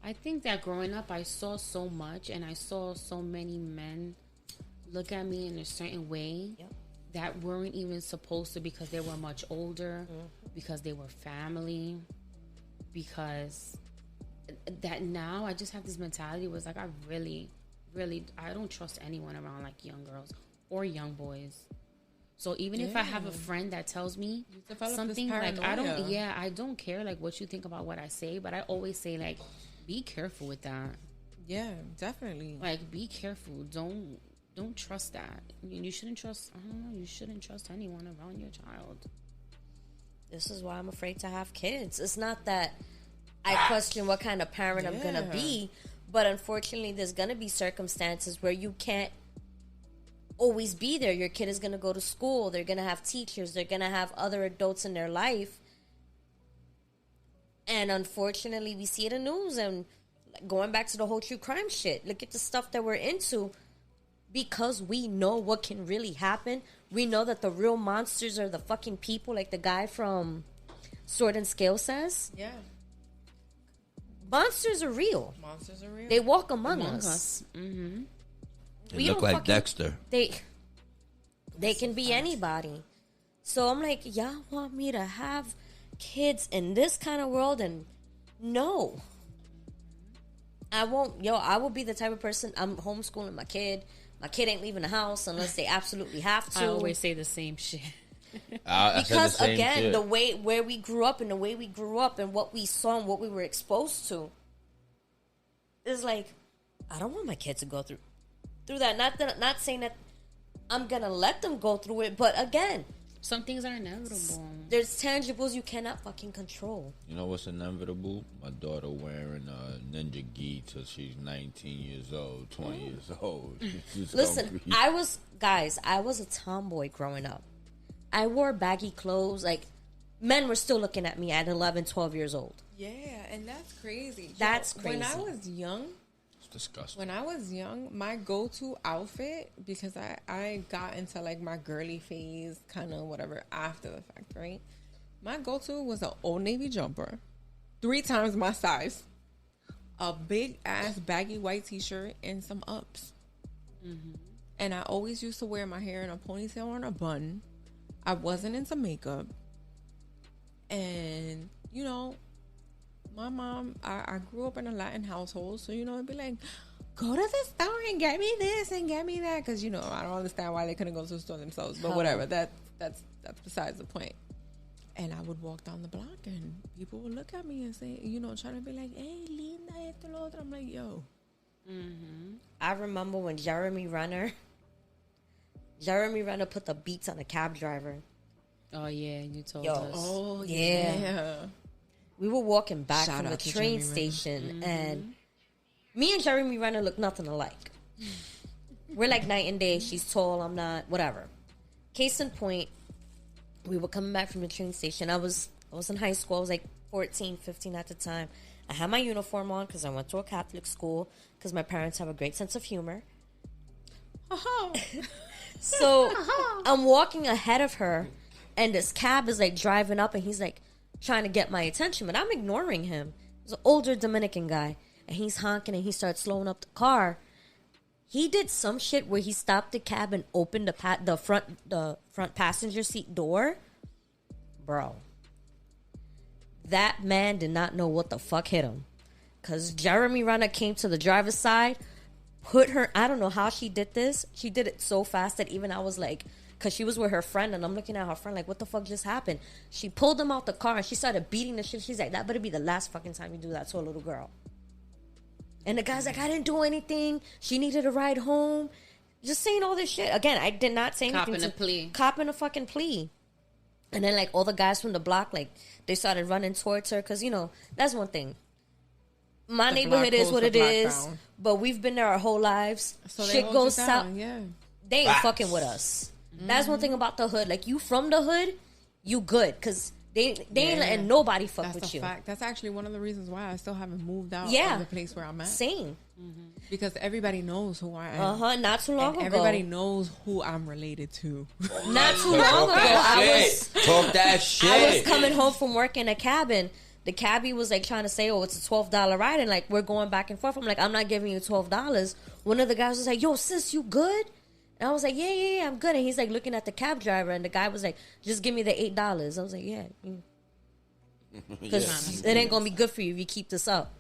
Speaker 3: I think that growing up, I saw so much, and I saw so many men look at me in a certain way that weren't even supposed to, because they were much older, because they were family, because that now I just have this mentality was like, I really, I don't trust anyone around like young girls or young boys. So even if I have a friend that tells me
Speaker 6: develop this
Speaker 3: something, like
Speaker 6: paranoia.
Speaker 3: I don't care like what you think about what I say, but I always say like, be careful with that.
Speaker 6: Yeah, definitely.
Speaker 3: Like, be careful. Don't trust that. You shouldn't trust. I don't know. You shouldn't trust anyone around your child.
Speaker 4: This is why I'm afraid to have kids. It's not that I question what kind of parent I'm gonna be, but unfortunately, there's gonna be circumstances where you can't always be there. Your kid is gonna go to school. They're gonna have teachers. They're gonna have other adults in their life. And unfortunately, we see it in the news. And going back to the whole true crime shit, look at the stuff that we're into. Because we know what can really happen. We know that the real monsters are the fucking people, like the guy from Sword and Scale says.
Speaker 6: Yeah.
Speaker 4: Monsters are real.
Speaker 6: Monsters are real.
Speaker 4: They walk among us.
Speaker 3: Mm-hmm.
Speaker 5: They
Speaker 4: We
Speaker 5: look
Speaker 4: don't
Speaker 5: like
Speaker 4: fucking-
Speaker 5: Dexter.
Speaker 4: They can be anybody. So I'm like, y'all want me to have kids in this kind of world? And no. I won't. I will be the type of person, I'm homeschooling my kid. My kid ain't leaving the house unless they absolutely have to.
Speaker 3: I always say the same shit.
Speaker 5: I said the
Speaker 4: Because
Speaker 5: same
Speaker 4: again,
Speaker 5: shit.
Speaker 4: the way where we grew up and the way we grew up and what we saw and what we were exposed to is like, I don't want my kids to go through that. Not saying that I'm gonna let them go through it, but again,
Speaker 3: Some things are inevitable.
Speaker 4: there's tangibles you cannot fucking control.
Speaker 5: You know what's inevitable? My daughter wearing a ninja gi till she's 19 years old, 20 years old. She's
Speaker 4: Listen,
Speaker 5: hungry.
Speaker 4: I was a tomboy growing up. I wore baggy clothes. Like, men were still looking at me at 11, 12 years old.
Speaker 6: Yeah, and that's crazy.
Speaker 4: That's
Speaker 6: When I
Speaker 4: crazy.
Speaker 6: was young,
Speaker 5: It's disgusting.
Speaker 6: When I was young, my go-to outfit, because I got into like my girly phase, kind of whatever, after the fact, right? My go-to was an Old Navy jumper, 3 times my size, a big ass baggy white t-shirt, and some ups. And I always used to wear my hair in a ponytail or in a bun. I wasn't into makeup. And, you know, my mom, I grew up in a Latin household, so, you know, it'd be like, go to the store and get me this and get me that. Because, you know, I don't understand why they couldn't go to the store themselves. But whatever, that's besides the point. And I would walk down the block and people would look at me and say, you know, trying to be like, hey, linda, esto, lo otro. I'm like, yo.
Speaker 4: I remember when Jeremy Renner put the beats on a cab driver.
Speaker 3: Oh yeah, you told
Speaker 4: Yo.
Speaker 3: us.
Speaker 6: Oh,
Speaker 4: Yeah. We were walking back
Speaker 6: Shout
Speaker 4: from the
Speaker 6: out to
Speaker 4: train
Speaker 6: Jeremy Renner.
Speaker 4: station, and me and Jeremy Renner look nothing alike. We're like night and day. She's tall, I'm not. Whatever. Case in point, we were coming back from the train station. I was in high school. I was like 14, 15 at the time. I had my uniform on because I went to a Catholic school because my parents have a great sense of humor. So I'm walking ahead of her, and this cab is like driving up, and he's like trying to get my attention, but I'm ignoring him. He's an older Dominican guy, and he's honking, and he starts slowing up the car. He did some shit where he stopped the cab and opened the front passenger seat door. Bro, that man did not know what the fuck hit him, cause Jeremy Renner came to the driver's side. Put her, I don't know how she did this. She did it so fast that even I was like, because she was with her friend, and I'm looking at her friend like, what the fuck just happened? She pulled him out the car, and she started beating the shit. She's like, that better be the last fucking time you do that to a little girl. And the guy's like, I didn't do anything. She needed a ride home. Just saying all this shit. Again, I did not say anything.
Speaker 3: Copping a plea.
Speaker 4: Copping a fucking plea. And then, like, all the guys from the block, like, they started running towards her. Because, you know, that's one thing. My neighborhood is what it is, but we've been there our whole lives.
Speaker 6: So
Speaker 4: shit goes south.
Speaker 6: Yeah.
Speaker 4: They ain't fucking with us. That's one thing about the hood. Like, you from the hood, you good. Because they ain't letting nobody fuck with you.
Speaker 6: Fact. That's actually one of the reasons why I still haven't moved out
Speaker 4: Yeah.
Speaker 6: of the place where I'm at.
Speaker 4: Same.
Speaker 6: Because everybody knows who I am.
Speaker 4: Not too long ago.
Speaker 6: Everybody knows who I'm related to.
Speaker 4: Not too long ago,
Speaker 5: Talk that shit.
Speaker 4: I was coming home from work in a cabin. The cabbie was like trying to say, oh, it's a $12 ride. And like, we're going back and forth. I'm like, I'm not giving you $12. One of the guys was like, yo, sis, you good? And I was like, yeah, I'm good. And he's like looking at the cab driver. And the guy was like, just give me the $8. I was like, yeah. Because it ain't going to be good for you if you keep this up.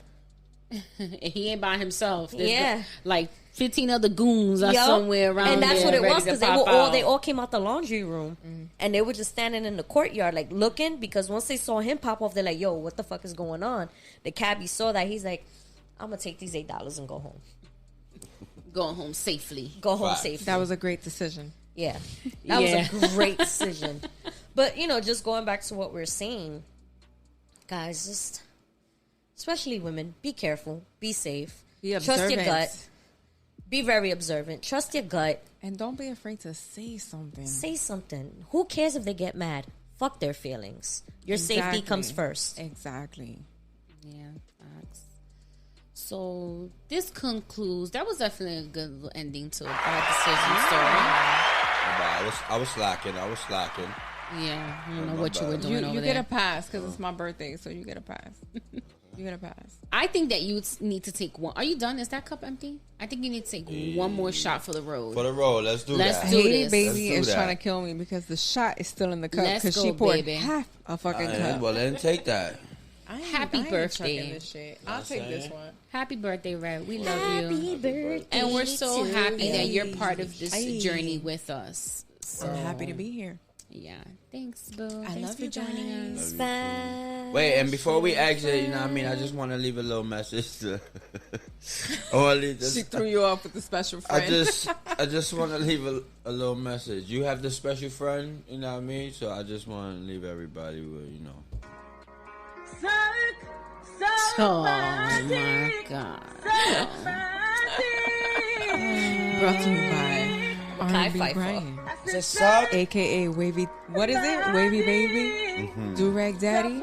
Speaker 3: He ain't by himself.
Speaker 4: There's
Speaker 3: like 15 other goons are somewhere around.
Speaker 4: And that's
Speaker 3: there
Speaker 4: what it
Speaker 3: ready
Speaker 4: was,
Speaker 3: to
Speaker 4: because
Speaker 3: pop
Speaker 4: they
Speaker 3: out.
Speaker 4: all came out the laundry room, and they were just standing in the courtyard like looking, because once they saw him pop off, they're like, yo, what the fuck is going on? The cabbie saw that. He's like, I'm gonna take these $8 and go home.
Speaker 3: Going home safely.
Speaker 4: Go home safely.
Speaker 6: That was a great decision.
Speaker 4: Yeah, that was a great decision. But you know, just going back to what we're saying, guys, just especially women, be careful, be safe,
Speaker 6: Be
Speaker 4: trust
Speaker 6: observant.
Speaker 4: your gut, be very observant, trust your gut,
Speaker 6: And don't be afraid to say something.
Speaker 4: say something. Who cares if they get mad? Fuck their feelings. Your safety comes first.
Speaker 6: Exactly.
Speaker 3: Yeah, facts. So this concludes. That was definitely a good little ending to a bad decision story.
Speaker 5: I was slacking.
Speaker 3: Yeah, I don't know what you were doing over
Speaker 6: You
Speaker 3: there.
Speaker 6: get a pass because it's my birthday, so you get a pass. You get a pass.
Speaker 3: I think that you need to take one. Are you done? Is that cup empty? I think you need to take one more shot for the road.
Speaker 5: For the road, let's do
Speaker 3: Let's
Speaker 5: that.
Speaker 3: do
Speaker 6: Haiti
Speaker 3: this.
Speaker 6: baby
Speaker 5: Let's
Speaker 6: is
Speaker 5: do
Speaker 6: trying
Speaker 5: that.
Speaker 6: to kill me because the shot is still in the cup
Speaker 3: Let's
Speaker 6: because
Speaker 3: go,
Speaker 6: she poured
Speaker 3: baby.
Speaker 6: half a fucking cup.
Speaker 5: Well, then take that.
Speaker 3: Happy birthday.
Speaker 6: Trucking this shit. I'll take this one.
Speaker 3: Happy birthday, Red. We love you.
Speaker 4: birthday.
Speaker 3: And we're so
Speaker 4: to
Speaker 3: happy that
Speaker 4: you.
Speaker 3: you're part of this
Speaker 6: Aye.
Speaker 3: journey with us. So,
Speaker 6: I'm happy to be here.
Speaker 3: yeah. Thanks, Boo.
Speaker 6: I
Speaker 3: Thanks
Speaker 6: love
Speaker 3: for
Speaker 6: you
Speaker 3: joining
Speaker 6: guys.
Speaker 3: us.
Speaker 4: Bye.
Speaker 5: Wait, and before we exit, you know what I mean? I just want to leave a little message to all these.
Speaker 6: She threw you off with the special friend.
Speaker 5: I just want to leave a little message. You have the special friend, you know what I mean? So I just want to leave everybody with, you know.
Speaker 3: Oh, my God.
Speaker 6: Brought to you by R&B
Speaker 4: Pfeiffer.
Speaker 6: Brian,
Speaker 5: Just suck.
Speaker 6: a.k.a. Wavy. What is it? Wavy Baby? Durag Daddy?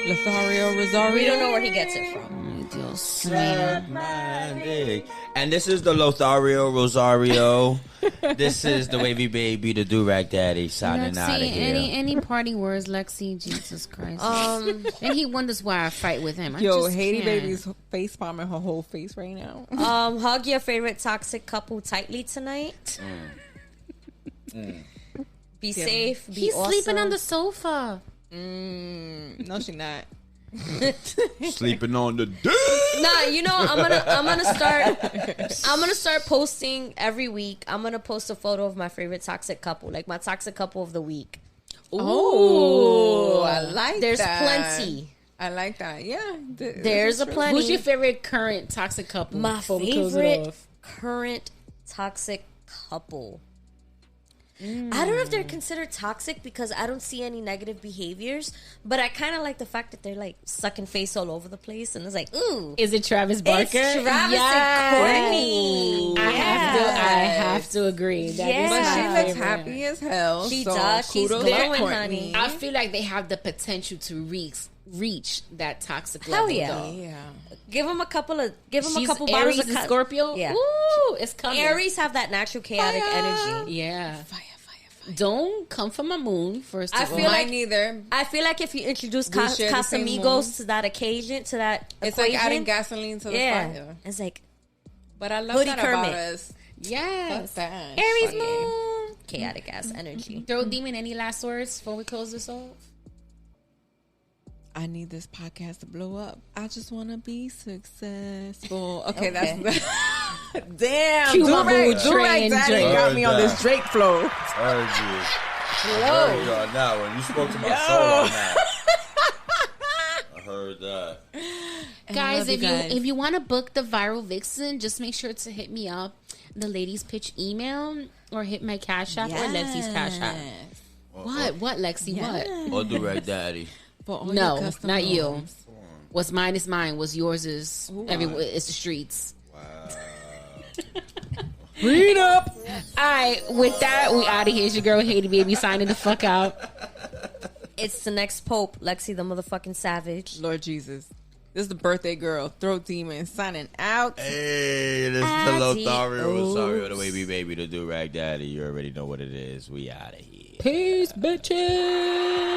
Speaker 6: Lothario Rosario?
Speaker 4: We don't know where he gets it from.
Speaker 5: Suck my dick. And this is the Lothario Rosario. This is the Wavy Baby, the Durag Daddy, signing out of
Speaker 3: Lexi,
Speaker 5: here.
Speaker 3: any party words, Lexi? Jesus Christ. And he wonders why I fight with him. I
Speaker 6: Yo,
Speaker 3: just
Speaker 6: Haiti
Speaker 3: can't.
Speaker 6: Baby's face palming her whole face right now.
Speaker 4: Hug your favorite toxic couple tightly tonight. Be safe. Be
Speaker 3: He's
Speaker 4: awesome.
Speaker 3: sleeping on the sofa.
Speaker 6: No, she not.
Speaker 5: Sleeping on the dick.
Speaker 4: Nah, you know, I'm gonna start posting every week. I'm gonna post a photo of my favorite toxic couple, like my toxic couple of the week.
Speaker 6: Oh, I like
Speaker 4: There's
Speaker 6: that.
Speaker 4: plenty.
Speaker 6: I like that. Yeah.
Speaker 4: There's a plenty.
Speaker 3: Who's your favorite current toxic couple?
Speaker 4: My
Speaker 3: before we close it
Speaker 4: favorite
Speaker 3: off?
Speaker 4: current toxic couple. I don't know if they're considered toxic because I don't see any negative behaviors, but I kind of like the fact that they're like sucking face all over the place, and it's like, ooh,
Speaker 3: Is it Travis Barker?
Speaker 4: it's Travis and Courtney.
Speaker 3: I have to agree. That is
Speaker 4: Yeah.
Speaker 6: But she
Speaker 3: my
Speaker 6: looks
Speaker 3: favorite.
Speaker 6: happy as hell.
Speaker 4: She
Speaker 6: so
Speaker 4: does. She's
Speaker 6: kudos
Speaker 4: glowing,
Speaker 6: to Courtney.
Speaker 4: honey.
Speaker 3: I feel like they have the potential to reach that toxic
Speaker 4: Hell
Speaker 3: level.
Speaker 4: yeah.
Speaker 3: though.
Speaker 6: Yeah.
Speaker 4: Give them a couple
Speaker 3: She's
Speaker 4: bottles
Speaker 3: Aries
Speaker 4: of
Speaker 3: and
Speaker 4: co-
Speaker 3: Scorpio.
Speaker 4: Yeah.
Speaker 3: Ooh, it's coming.
Speaker 4: Aries have that natural chaotic energy.
Speaker 3: Yeah.
Speaker 6: Fire.
Speaker 3: Don't come for my moon first of
Speaker 4: I
Speaker 3: all.
Speaker 4: feel like-
Speaker 6: Mine neither.
Speaker 4: I feel like if you introduce
Speaker 6: We share the same moon.
Speaker 4: Casamigos to that occasion, to that
Speaker 6: It's
Speaker 4: equation,
Speaker 6: like adding gasoline to the
Speaker 4: yeah,
Speaker 6: fire.
Speaker 4: it's like
Speaker 6: But I love
Speaker 4: Hoodie
Speaker 6: that
Speaker 4: Kermit.
Speaker 6: about us.
Speaker 3: Yes.
Speaker 6: Fuck that.
Speaker 3: Aries
Speaker 6: Funny.
Speaker 3: moon.
Speaker 4: chaotic ass energy.
Speaker 3: Throw Demon, any last words before we close this off?
Speaker 6: I need this podcast to blow up. I just want to be successful. Okay,
Speaker 4: Okay.
Speaker 6: that's damn.
Speaker 3: Cue my mood
Speaker 6: Durag
Speaker 3: train,
Speaker 6: Daddy
Speaker 3: Drake.
Speaker 6: got me on this Drake flow.
Speaker 5: Heard you. Heard you on that one. You spoke to my soul on that. I heard that.
Speaker 3: Guys,
Speaker 6: love you guys.
Speaker 3: if you want to book the Viral Vixen, just make sure to hit me up, the Ladies Pitch email, or hit my Cash App or Lexi's Cash App. What, Lexi? What?
Speaker 5: Or Durag Daddy.
Speaker 6: For all your
Speaker 3: No,
Speaker 6: custom
Speaker 3: not you.
Speaker 6: homes.
Speaker 3: What's mine is mine. What's yours is everywhere. It's the streets.
Speaker 6: Read up.
Speaker 3: All right, with that, we out of here. It's your girl, Haiti Baby, signing the fuck out.
Speaker 4: It's the next Pope, Lexi the motherfucking savage.
Speaker 6: Lord Jesus. This is the birthday girl, Throat Demon, signing out.
Speaker 5: Hey, this is the Lothario
Speaker 4: Adios.
Speaker 5: Rosario, the Wavy Baby, the Durag Daddy. You already know what it is. We out of here.
Speaker 3: Peace, bitches.